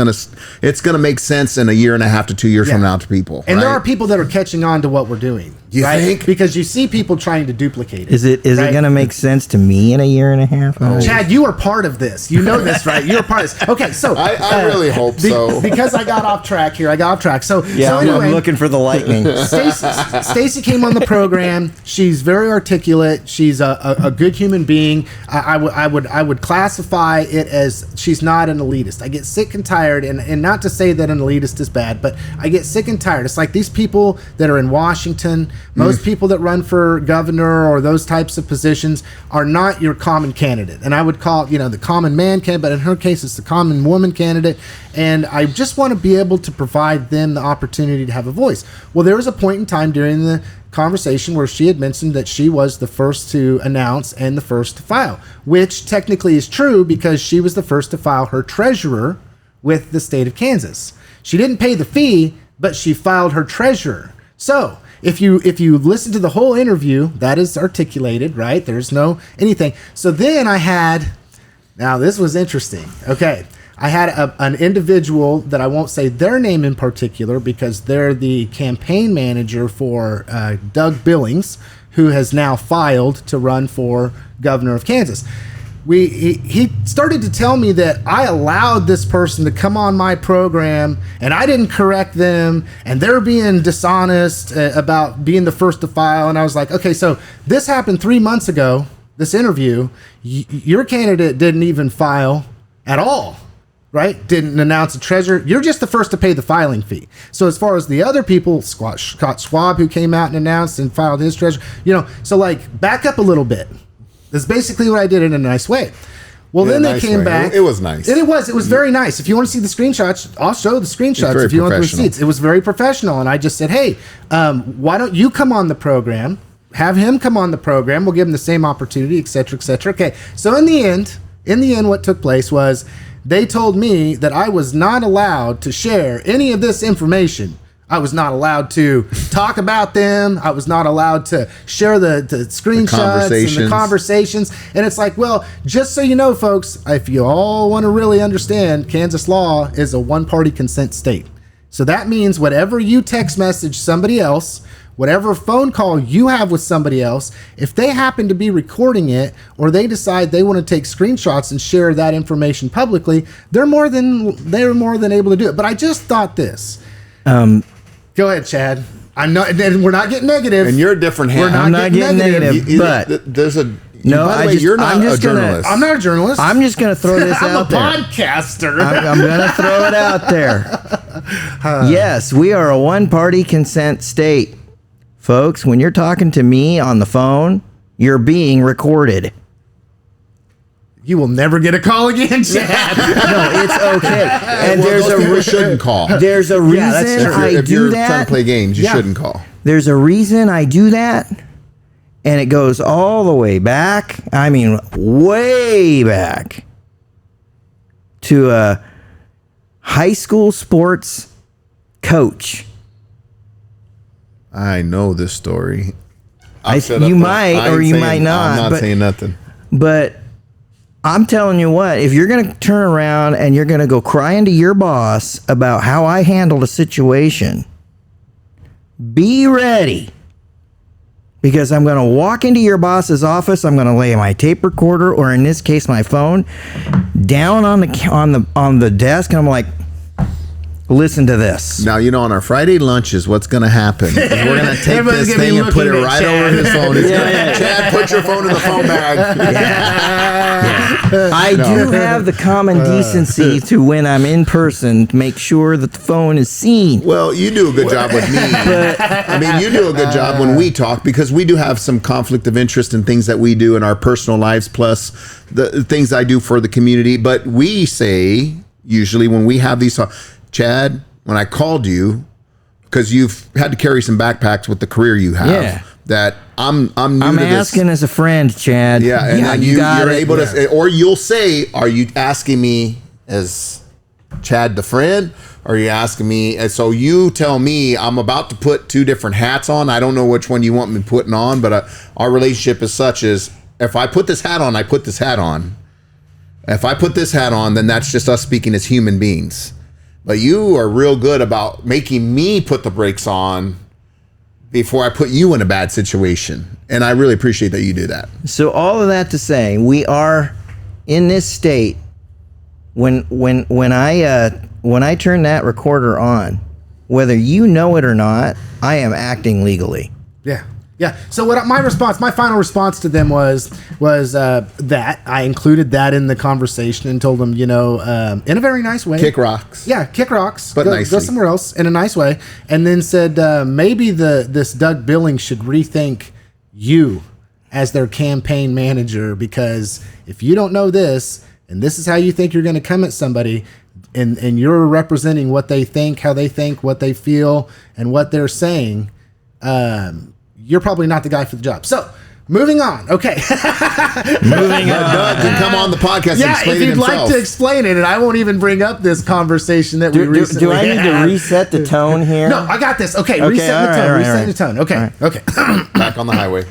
S2: it's gonna make sense in a year and a half to 2 years from now to people.
S1: And there are people that are catching on to what we're doing.
S2: You think?
S1: Because you see people trying to duplicate it.
S3: Is it going to make sense to me in a year and a half?
S1: Chad, you are part of this. You know this, right? You're part of this. Okay, so
S2: I really hope so.
S1: Because I got off track here. So anyway,
S3: I'm looking for the lightning.
S1: Stacey came on the program. She's very articulate. She's a good human being. I would classify it as she's not an elitist. I get sick and tired, and not to say that an elitist is bad, but I get sick and tired. It's like these people that are in Washington. Most people that run for governor or those types of positions are not your common candidate. And I would call, the common man candidate, but in her case, it's the common woman candidate. And I just want to be able to provide them the opportunity to have a voice. Well, there was a point in time during the conversation where she had mentioned that she was the first to announce and the first to file, which technically is true because she was the first to file her treasurer with the state of Kansas. She didn't pay the fee, but she filed her treasurer. So if you listen to the whole interview, that is articulated, right? There's no anything. So then now this was interesting. Okay. I had an individual that I won't say their name in particular because they're the campaign manager for Doug Billings, who has now filed to run for governor of Kansas. He started to tell me that I allowed this person to come on my program and I didn't correct them and they're being dishonest about being the first to file. And I was like, okay, so this happened 3 months ago, this interview. Your candidate didn't even file at all. Right? Didn't announce a treasurer. You're just the first to pay the filing fee. So as far as the other people, Scott Schwab, who came out and announced and filed his treasurer, so like back up a little bit. That's basically what I did in a nice way. Well, then they came back.
S2: It was nice.
S1: It was very nice. If you want to see the screenshots, I'll show the screenshots if you want the receipts. It was very professional. And I just said, hey, why don't you come on the program? Have him come on the program. We'll give him the same opportunity, et cetera, et cetera. Okay. So in the end, what took place was they told me that I was not allowed to share any of this information. I was not allowed to talk about them. I was not allowed to share the screenshots and the conversations. And it's like, well, just so you know, folks, if you all want to really understand, Kansas law is a one-party consent state. So that means whatever you text message somebody else, whatever phone call you have with somebody else, if they happen to be recording it or they decide they want to take screenshots and share that information publicly, they're more than able to do it. But I just thought this. Go ahead, Chad. I'm not. We're not getting negative.
S2: And you're a different hand.
S3: I'm not getting negative. But
S2: there's a.
S3: No,
S2: by the way, you're not a journalist.
S1: I'm not a journalist.
S3: I'm just going to throw this out there.
S1: I'm a podcaster.
S3: I'm going to throw it out there. Yes, we are a one-party consent state. Folks, when you're talking to me on the phone, you're being recorded.
S1: You will never get a call again, Chad.
S3: No, it's okay. And
S2: there's a reason shouldn't call.
S3: There's a reason I do that.
S2: If you're trying to play games, you shouldn't call.
S3: There's a reason I do that, and it goes all the way back. I mean, way back to a high school sports coach.
S2: I know this story.
S3: You might or you might not.
S2: I'm not saying nothing.
S3: But I'm telling you what, if you're going to turn around and you're going to go crying to your boss about how I handled a situation, be ready. Because I'm going to walk into your boss's office, I'm going to lay my tape recorder, or in this case my phone, down on the desk, and I'm like, listen to this.
S2: Now, on our Friday lunches, what's going to happen is we're going to take this thing and put it right over his phone. Chad, put your phone in the phone bag.
S3: I do have the common decency to, when I'm in person, make sure that the phone is seen.
S2: Well, you do a good job with me. You do a good job when we talk, because we do have some conflict of interest in things that we do in our personal lives, plus the things I do for the community. But we say, usually when we have these talks, Chad, when I called you, because you've had to carry some backpacks with the career you have, that I'm new to this.
S3: I'm asking as a friend, Chad.
S2: Yeah, and then you're able to, or you'll say, are you asking me as Chad the friend? Or are you asking me? And so you tell me I'm about to put two different hats on. I don't know which one you want me putting on, but our relationship is such as, if I put this hat on, I put this hat on. If I put this hat on, then that's just us speaking as human beings. But you are real good about making me put the brakes on before I put you in a bad situation. And I really appreciate that you do that.
S3: So all of that to say, we are in this state when I turn that recorder on, whether you know it or not, I am acting legally.
S1: Yeah. Yeah. So my final response to them was that I included that in the conversation and told them, in a very nice way.
S2: Kick rocks.
S1: Yeah, kick rocks.
S2: But nicely.
S1: Go somewhere else in a nice way. And then said maybe this Doug Billings should rethink you as their campaign manager, because if you don't know this, and this is how you think you're going to come at somebody, and you're representing what they think, how they think, what they feel, and what they're saying, you're probably not the guy for the job. So moving on. Okay.
S3: Moving on.
S2: Doug can come on the podcast and
S1: Yeah,
S2: explain
S1: if
S2: it
S1: you'd
S2: himself.
S1: like to explain it, and I won't even bring up this conversation that we recently
S3: Do I need to
S1: had.
S3: reset the tone here?
S1: No, I got this. Okay,
S3: Okay,
S1: reset the
S3: all
S1: tone.
S3: right,
S1: Reset
S3: all
S1: the tone. Okay, okay.
S2: Back on the highway.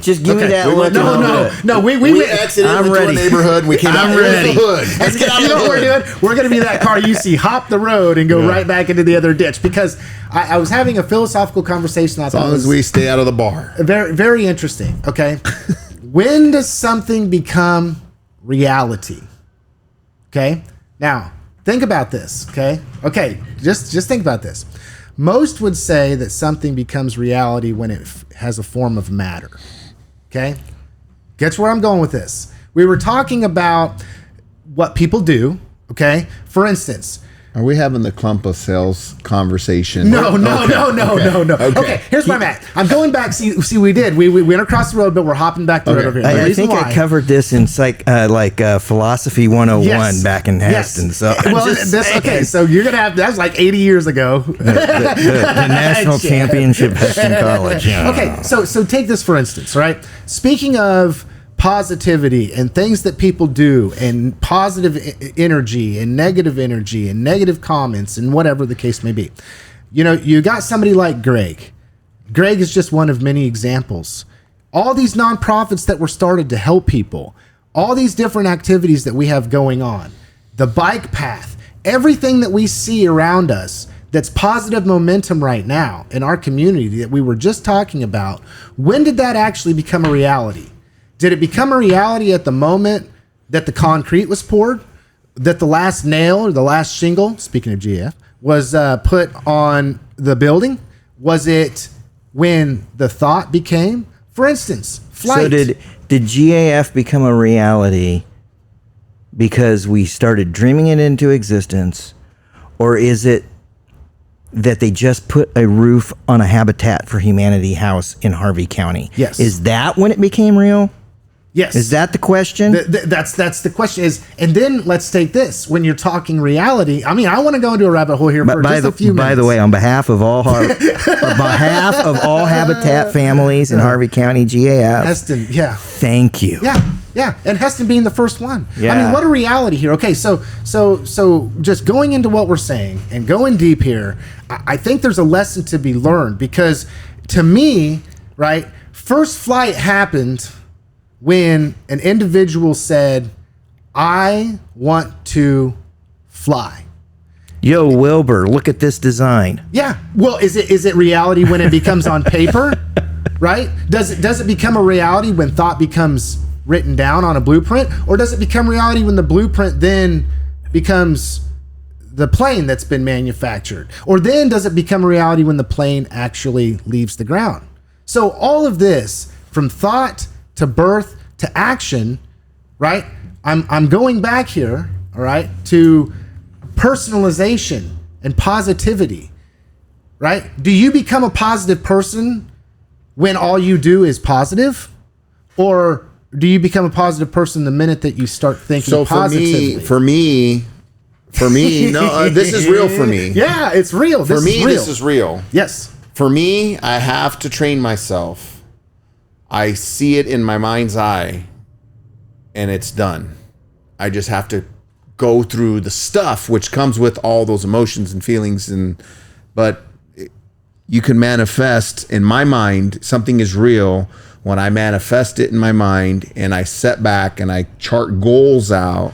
S3: Just give me
S1: Okay.
S3: that
S1: We
S3: look.
S1: went- no,
S3: and
S1: no,
S3: I'll do it.
S1: no. We
S2: We
S1: went.
S2: exited
S3: I'm
S2: into
S3: ready.
S2: a neighborhood. We came out.
S3: I'm
S2: Here's
S3: ready.
S2: the hood. Let's get out
S1: You
S2: of
S1: know
S2: the
S1: what we're
S2: hood.
S1: doing? We're going to be that car you see hop the road and go right back into the other ditch, because I was having a philosophical conversation.
S2: As long as we stay out of the bar.
S1: very, very interesting. Okay, when does something become reality? Okay, now think about this. Okay, just think about this. Most would say that something becomes reality when it has a form of matter. Okay, guess where I'm going with this? We were talking about what people do. Okay, for instance.
S2: Are we having the clump of sales conversation?
S1: No.
S2: Okay.
S1: Okay, here's where I'm at. I'm going back. See, we did. We went across the road, but we're hopping back the road over here. The
S3: I
S1: reason
S3: think I
S1: why-
S3: covered this in philosophy 101
S1: Yes.
S3: back in Hesston. So
S1: well, okay. So you're gonna have that was like 80 years ago.
S3: the national
S1: Shit.
S3: championship Hesston College. Yeah.
S1: Okay, so take this for instance, right? Speaking of positivity and things that people do, and positive energy and negative comments and whatever the case may be. You know, you got somebody like Greg. Greg is just one of many examples. All these nonprofits that were started to help people, all these different activities that we have going on, the bike path, everything that we see around us that's positive momentum right now in our community that we were just talking about, when did that actually become a reality? Did it become a reality at the moment that the concrete was poured, that the last nail or the last shingle, speaking of GF, was put on the building? Was it when the thought became, for instance, flight?
S3: So did GAF become a reality because we started dreaming it into existence, or is it that they just put a roof on a Habitat for Humanity house in Harvey County?
S1: Yes.
S3: Is that when it became real?
S1: Yes.
S3: Is that the question?
S1: That's the question is, and then let's take this. When you're talking reality, I mean, I want to go into a rabbit hole here for just a few minutes.
S3: By the way, on behalf of all Habitat families in Harvey County, GAF,
S1: Hesston, yeah.
S3: thank you.
S1: Yeah, and Hesston being the first one. I
S3: Yeah.
S1: mean, what a reality here. Okay, so just going into what we're saying and going deep here, I think there's a lesson to be learned, because to me, right, first flight happened when an individual said, I want to fly.
S3: Yo, Wilbur, look at this design.
S1: Yeah. Well, is it reality when it becomes on paper? Right? Does it become a reality when thought becomes written down on a blueprint? Or does it become reality when the blueprint then becomes the plane that's been manufactured? Or then does it become a reality when the plane actually leaves the ground? So all of this, from thought to birth to action, right? I'm going back here, all right, to personalization and positivity, right? Do you become a positive person when all you do is positive? Or do you become a positive person the minute that you start thinking positively?
S2: For me, no, this is real for me.
S1: Yeah, it's real.
S2: For me, this is real.
S1: Yes.
S2: For me, I have to train myself. I see it in my mind's eye, and it's done. I just have to go through the stuff which comes with all those emotions and feelings, but you can manifest in my mind. Something is real when I manifest it in my mind, and I set back and I chart goals out,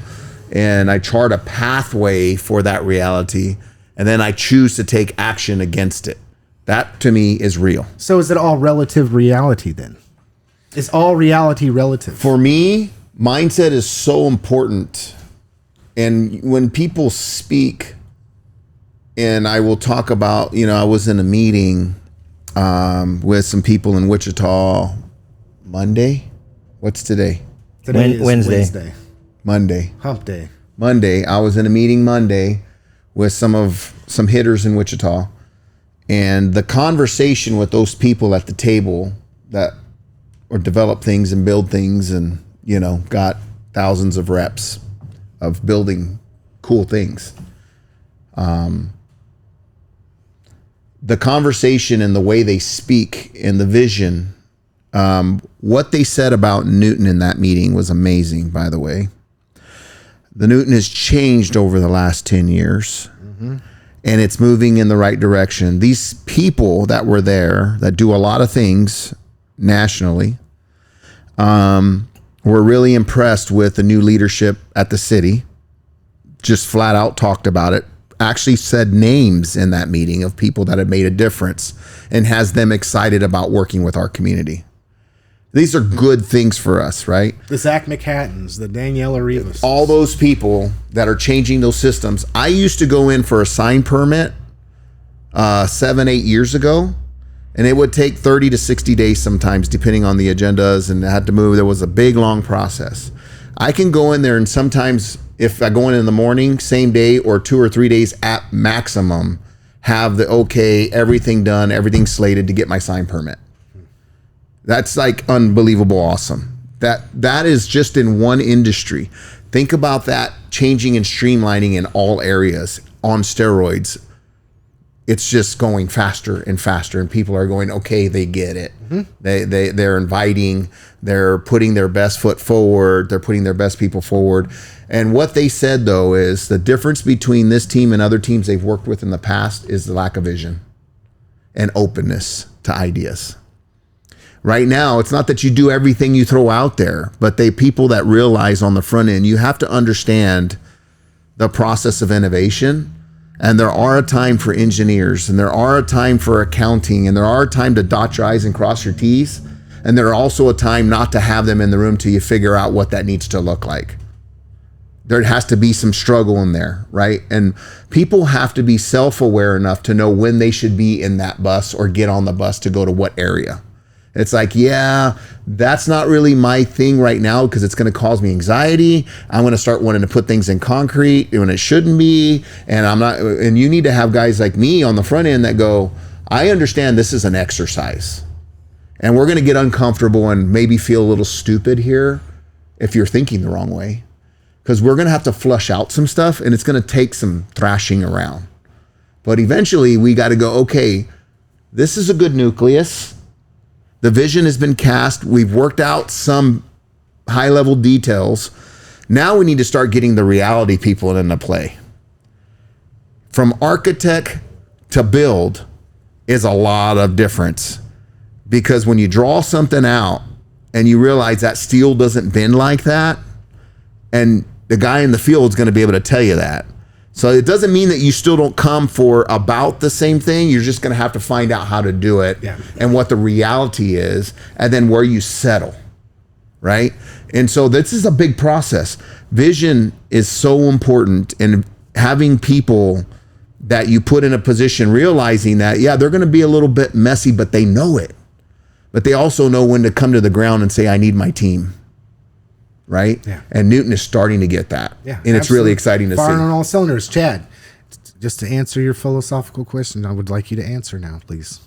S2: and I chart a pathway for that reality, and then I choose to take action against it. That to me is real.
S1: So is it all relative reality then? Is all reality relative?
S2: For me, mindset is so important. And when people speak, and I will talk about, I was in a meeting with some people in Wichita Monday. What's today?
S1: Today is
S3: Wednesday.
S2: Monday.
S1: Hump day.
S2: Monday. I was in a meeting Monday with some hitters in Wichita. And the conversation with those people at the table that or develop things and build things and, got thousands of reps of building cool things. The conversation and the way they speak and the vision What they said about Newton in that meeting was amazing, by the way. The Newton has changed over the last 10 years, and it's moving in the right direction. These people that were there that do a lot of things nationally were really impressed with the new leadership at the city. Just flat out talked about it. Actually said names in that meeting of people that have made a difference and has them excited about working with our community. These are good things for us, right?
S1: The Zach McHattons, the Danielle Arribas.
S2: All those people that are changing those systems. I used to go in for a sign permit 7-8 years ago, and it would take 30 to 60 days sometimes, depending on the agendas, and it had to move. There was a big, long process. I can go in there, and sometimes if I go in the morning, same day, or 2 or 3 days at maximum, have the okay, everything done, everything slated to get my sign permit. That's like unbelievable awesome. That is just in one industry. Think about that changing and streamlining in all areas on steroids. It's just going faster and faster, and people are going, okay, they get it. They're inviting, they're putting their best foot forward, they're putting their best people forward. And what they said, though, is the difference between this team and other teams they've worked with in the past is the lack of vision and openness to ideas. Right now, it's not that you do everything you throw out there, but they people that realize on the front end, you have to understand the process of innovation. And there are a time for engineers, and there are a time for accounting, and there are a time to dot your I's and cross your T's. And there are also a time not to have them in the room till you figure out what that needs to look like. There has to be some struggle in there, right? And people have to be self-aware enough to know when they should be in that bus or get on the bus to go to what area. It's like, yeah, that's not really my thing right now because it's going to cause me anxiety. I'm going to start wanting to put things in concrete when it shouldn't be. And I'm not, and you need to have guys like me on the front end that go, I understand this is an exercise and we're going to get uncomfortable and maybe feel a little stupid here if you're thinking the wrong way, because we're going to have to flush out some stuff and it's going to take some thrashing around. But eventually we got to go, okay, this is a good nucleus. The vision has been cast. We've worked out some high-level details. Now we need to start getting the reality people into play. From architect to build is a lot of difference, because when you draw something out and you realize that steel doesn't bend like that, and the guy in the field is going to be able to tell you that. So it doesn't mean that you still don't come for about the same thing. You're just going to have to find out how to do it and what the reality is, and then where you settle, right? And so this is a big process. Vision is so important, and having people that you put in a position realizing that, yeah, they're going to be a little bit messy, but they know it. But they also know when to come to the ground and say, I need my team. Right?
S1: Yeah.
S2: And Newton is starting to get that.
S1: Yeah.
S2: And it's really exciting to see.
S1: Firing on all cylinders. Chad, just to answer your philosophical question, I would like you to answer now, please.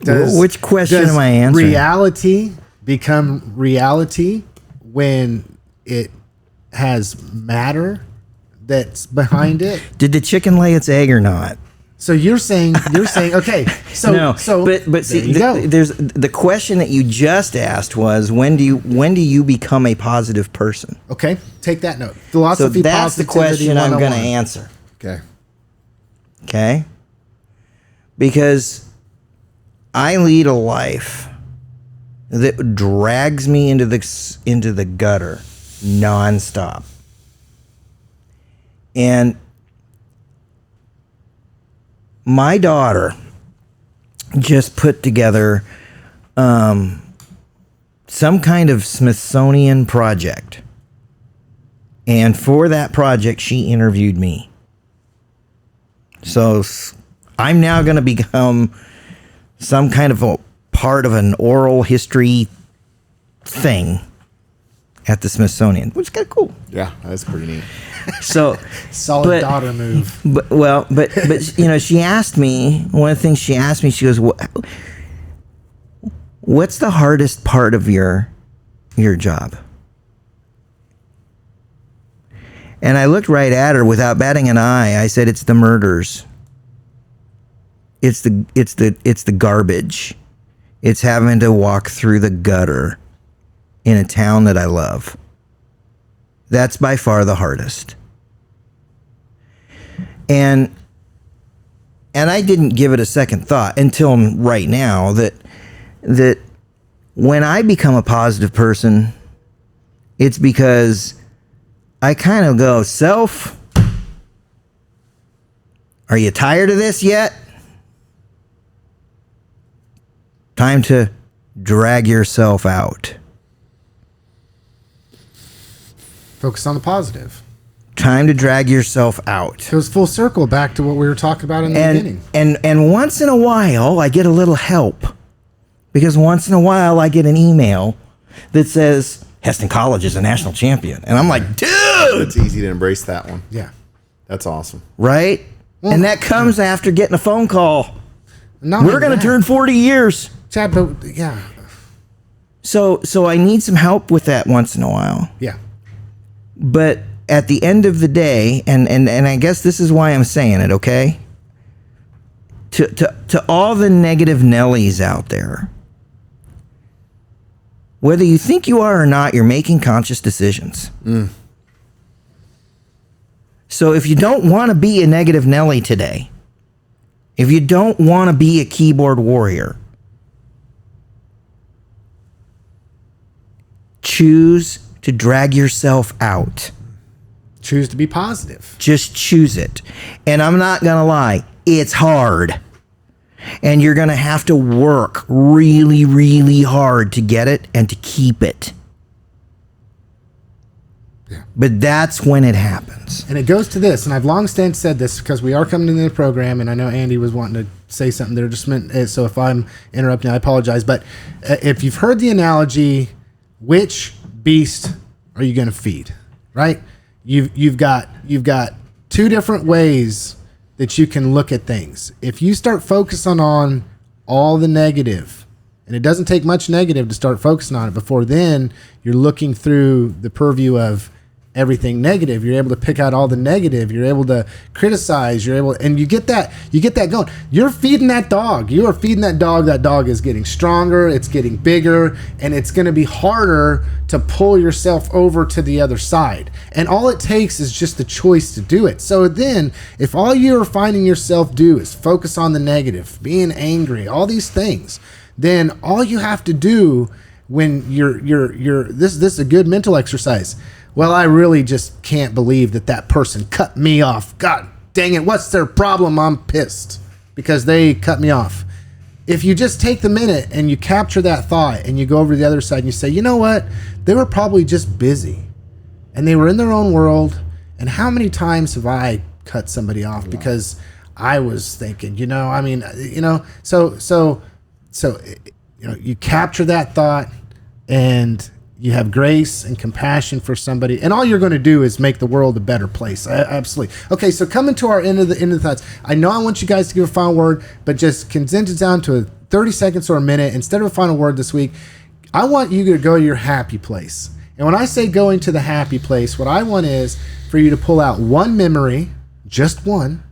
S3: Which question am I answering?
S1: Reality become reality when it has matter that's behind it?
S3: Did the chicken lay its egg or not?
S1: So you're saying okay. So
S3: no,
S1: so
S3: but see, there's the question that you just asked was when do you become a positive person?
S1: Okay, take that note. Philosophy,
S3: so that's the question I'm going to answer. Okay. Because I lead a life that drags me into the gutter nonstop, and my daughter just put together some kind of Smithsonian project. And for that project, she interviewed me. So I'm now going to become some kind of a part of an oral history thing at the Smithsonian, which is kind of cool.
S2: Yeah, that's pretty neat.
S3: So
S1: solid daughter move.
S3: But you know, she asked me, one of the things she asked me, she goes, what's the hardest part of your job? And I looked right at her without batting an eye. I said, it's the murders. It's the garbage. It's having to walk through the gutter in a town that I love. That's by far the hardest. And I didn't give it a second thought until right now that when I become a positive person, it's because I kind of go, self, are you tired of this yet? Time to drag yourself out.
S1: Focus on the positive.
S3: Time to drag yourself out.
S1: It was full circle back to what we were talking about in the beginning.
S3: And once in a while, I get a little help. Because once in a while, I get an email that says, Hesston College is a national champion. And I'm like, dude!
S2: It's easy to embrace that one.
S1: Yeah.
S2: That's awesome.
S3: Right?
S1: Well,
S3: and that comes after getting a phone call.
S1: Not
S3: We're going to turn 40 years.
S1: Chad, but yeah.
S3: So I need some help with that once in a while.
S1: Yeah.
S3: But at the end of the day, and I guess this is why I'm saying it, okay? To all the negative Nellies out there, whether you think you are or not, you're making conscious decisions. So if you don't want to be a negative Nelly today, if you don't want to be a keyboard warrior, choose to drag yourself out.
S1: Choose to be positive.
S3: Just choose it. And I'm not going to lie, it's hard. And you're going to have to work really, really hard to get it and to keep it.
S1: Yeah.
S3: But that's when it happens.
S1: And it goes to this, and I've long since said this because we are coming into the program, and I know Andy was wanting to say something there. Just meant, so if I'm interrupting, I apologize. But if you've heard the analogy, which beast are you going to feed? Right? You've got two different ways that you can look at things. If you start focusing on all the negative, and it doesn't take much negative to start focusing on it, before then you're looking through the purview of everything negative. You're able to pick out all the negative. You're able to criticize. And you get that going. You're feeding that dog. You are feeding that dog. That dog is getting stronger. It's getting bigger, and it's going to be harder to pull yourself over to the other side. And all it takes is just the choice to do it. So then, if all you're finding yourself do is focus on the negative, being angry, all these things, then all you have to do when this is a good mental exercise. Well, I really just can't believe that person cut me off. God dang it. What's their problem? I'm pissed because they cut me off. If you just take the minute and you capture that thought and you go over to the other side and you say, you know what? They were probably just busy and they were in their own world. And how many times have I cut somebody off because I was thinking, so you capture that thought and you have grace and compassion for somebody, and all you're going to do is make the world a better place. Absolutely. Okay, so coming to our end of the thoughts. I know I want you guys to give a final word, but just condense it down to 30 seconds or a minute. Instead of a final word this week, I want you to go to your happy place. And when I say going to the happy place, what I want is for you to pull out one memory, just one,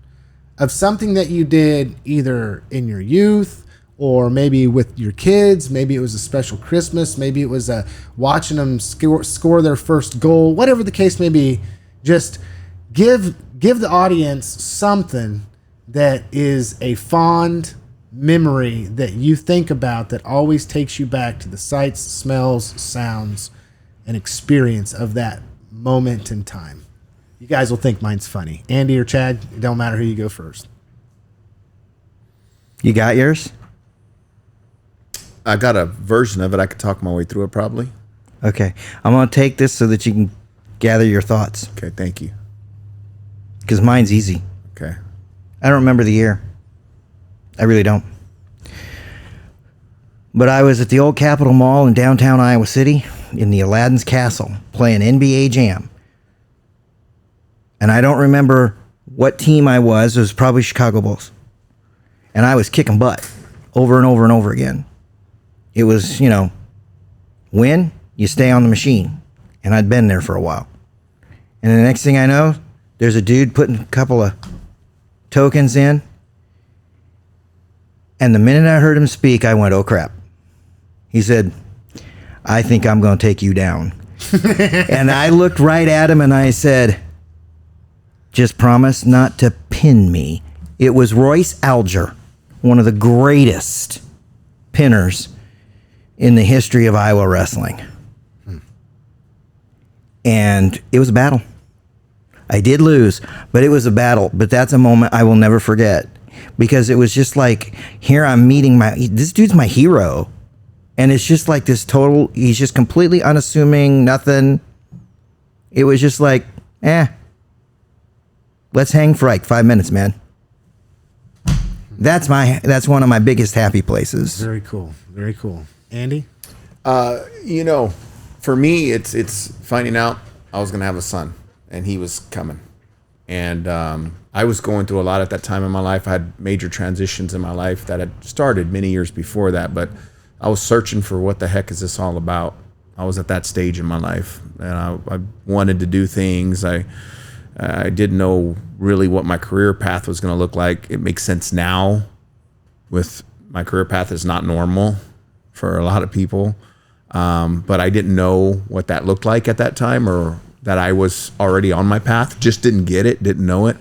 S1: of something that you did either in your youth, or maybe with your kids. Maybe it was a special Christmas. Maybe it was watching them score their first goal. Whatever the case may be, just give the audience something that is a fond memory that you think about that always takes you back to the sights, smells, sounds, and experience of that moment in time. You guys will think mine's funny. Andy or Chad, it don't matter who you go first.
S3: You got yours?
S2: I got a version of it. I could talk my way through it probably.
S3: Okay. I'm going to take this so that you can gather your thoughts.
S2: Okay, thank you.
S3: Because mine's easy.
S2: Okay.
S3: I don't remember the year. I really don't. But I was at the old Capitol Mall in downtown Iowa City in the Aladdin's Castle playing NBA Jam. And I don't remember what team I was. It was probably Chicago Bulls. And I was kicking butt over and over and over again. It was, win, you stay on the machine. And I'd been there for a while. And the next thing I know, there's a dude putting a couple of tokens in. And the minute I heard him speak, I went, oh, crap. He said, I think I'm going to take you down. And I looked right at him and I said, just promise not to pin me. It was Royce Alger, one of the greatest pinners in the history of Iowa wrestling. And it was a battle. I did lose, but it was a battle. But that's a moment I will never forget, because it was just like, here I'm meeting this dude's my hero. And it's just like this total, he's just completely unassuming, nothing. It was just like, let's hang for like 5 minutes, man. That's one of my biggest happy places.
S1: Very cool. Very cool. Andy?
S2: For me, it's finding out I was going to have a son, and he was coming. And I was going through a lot at that time in my life. I had major transitions in my life that had started many years before that, but I was searching for what the heck is this all about. I was at that stage in my life, and I wanted to do things. I didn't know really what my career path was going to look like. It makes sense now. With my career path is not normal for a lot of people, but I didn't know what that looked like at that time, or that I was already on my path. Just didn't get it, didn't know it.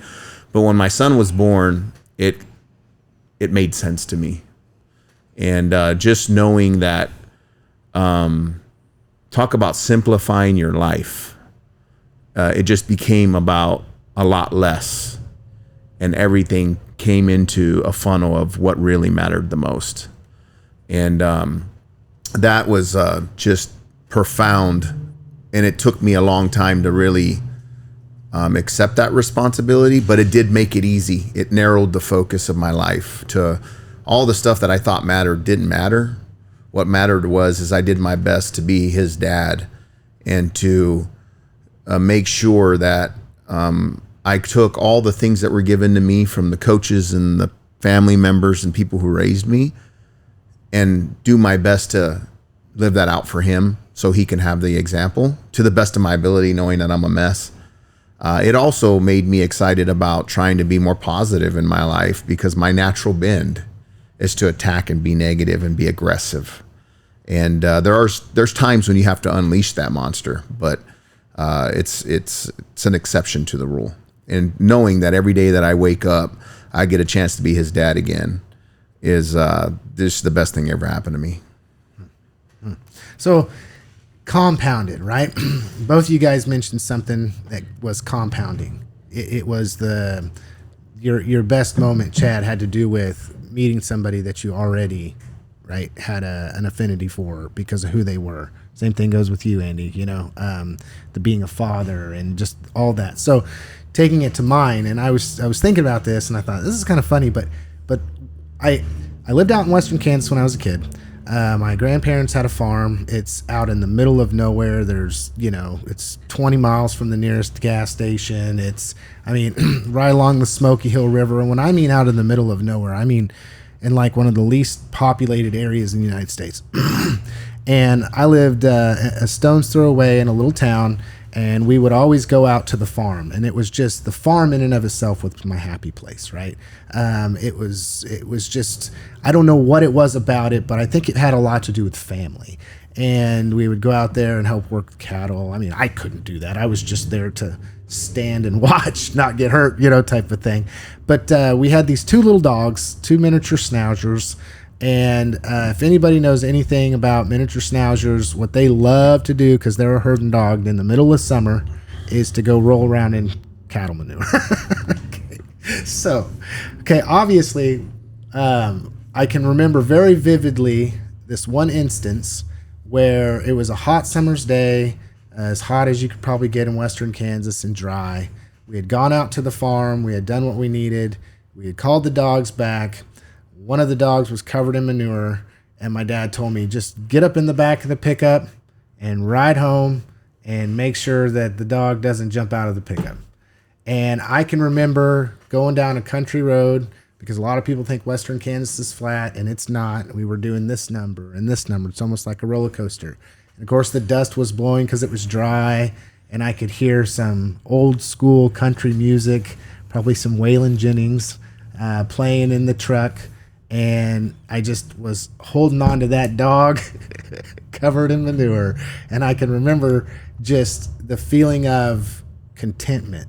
S2: But when my son was born, it made sense to me. And just knowing that, talk about simplifying your life. It just became about a lot less, and everything came into a funnel of what really mattered the most. And that was just profound. And it took me a long time to really accept that responsibility, but it did make it easy. It narrowed the focus of my life to all the stuff that I thought mattered didn't matter. What mattered is I did my best to be his dad, and to make sure that I took all the things that were given to me from the coaches and the family members and people who raised me, and do my best to live that out for him so he can have the example to the best of my ability, knowing that I'm a mess. It also made me excited about trying to be more positive in my life, because my natural bend is to attack and be negative and be aggressive. And there's times when you have to unleash that monster, but it's an exception to the rule. And knowing that every day that I wake up, I get a chance to be his dad again is this the best thing ever happened to me.
S1: So compounded, right? Both of you guys mentioned something that was compounding. It was your best moment, Chad, had to do with meeting somebody that you already, right, had an affinity for because of who they were. Same thing goes with you, Andy, the being a father and just all that. So taking it to mine, and I was thinking about this, and I thought, this is kind of funny, but I lived out in western Kansas when I was a kid. My grandparents had a farm. It's out in the middle of nowhere. There's, it's 20 miles from the nearest gas station. It's, right along the Smoky Hill River. And when I mean out in the middle of nowhere, I mean in like one of the least populated areas in the United States. And I lived a stone's throw away in a little town, and we would always go out to the farm, and it was just the farm in and of itself was my happy place, right? It was just, I don't know what it was about it, but I think it had a lot to do with family. And we would go out there and help work the cattle. I couldn't do that. I was just there to stand and watch, not get hurt, type of thing. But we had these two little dogs, two miniature schnauzers. And if anybody knows anything about miniature schnauzers, what they love to do, because they're a herding dog in the middle of summer, is to go roll around in cattle manure. Okay, obviously, I can remember very vividly this one instance where it was a hot summer's day, as hot as you could probably get in western Kansas, and dry. We had gone out to the farm. We had done what we needed. We had called the dogs back. One of the dogs was covered in manure, and my dad told me, just get up in the back of the pickup and ride home and make sure that the dog doesn't jump out of the pickup. And I can remember going down a country road, because a lot of people think western Kansas is flat, and it's not. We were doing this number and this number. It's almost like a roller coaster. And of course, the dust was blowing because it was dry, and I could hear some old school country music, probably some Waylon Jennings playing in the truck. And I just was holding on to that dog covered in manure. And I can remember just the feeling of contentment,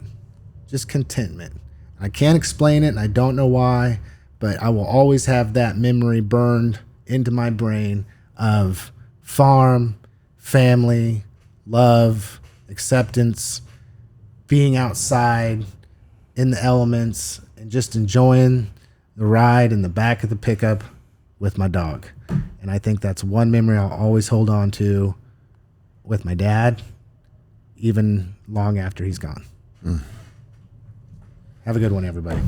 S1: just contentment. I can't explain it and I don't know why, but I will always have that memory burned into my brain of farm, family, love, acceptance, being outside in the elements and just enjoying the ride in the back of the pickup with my dog. And I think that's one memory I'll always hold on to with my dad, even long after he's gone. Have a good one, everybody.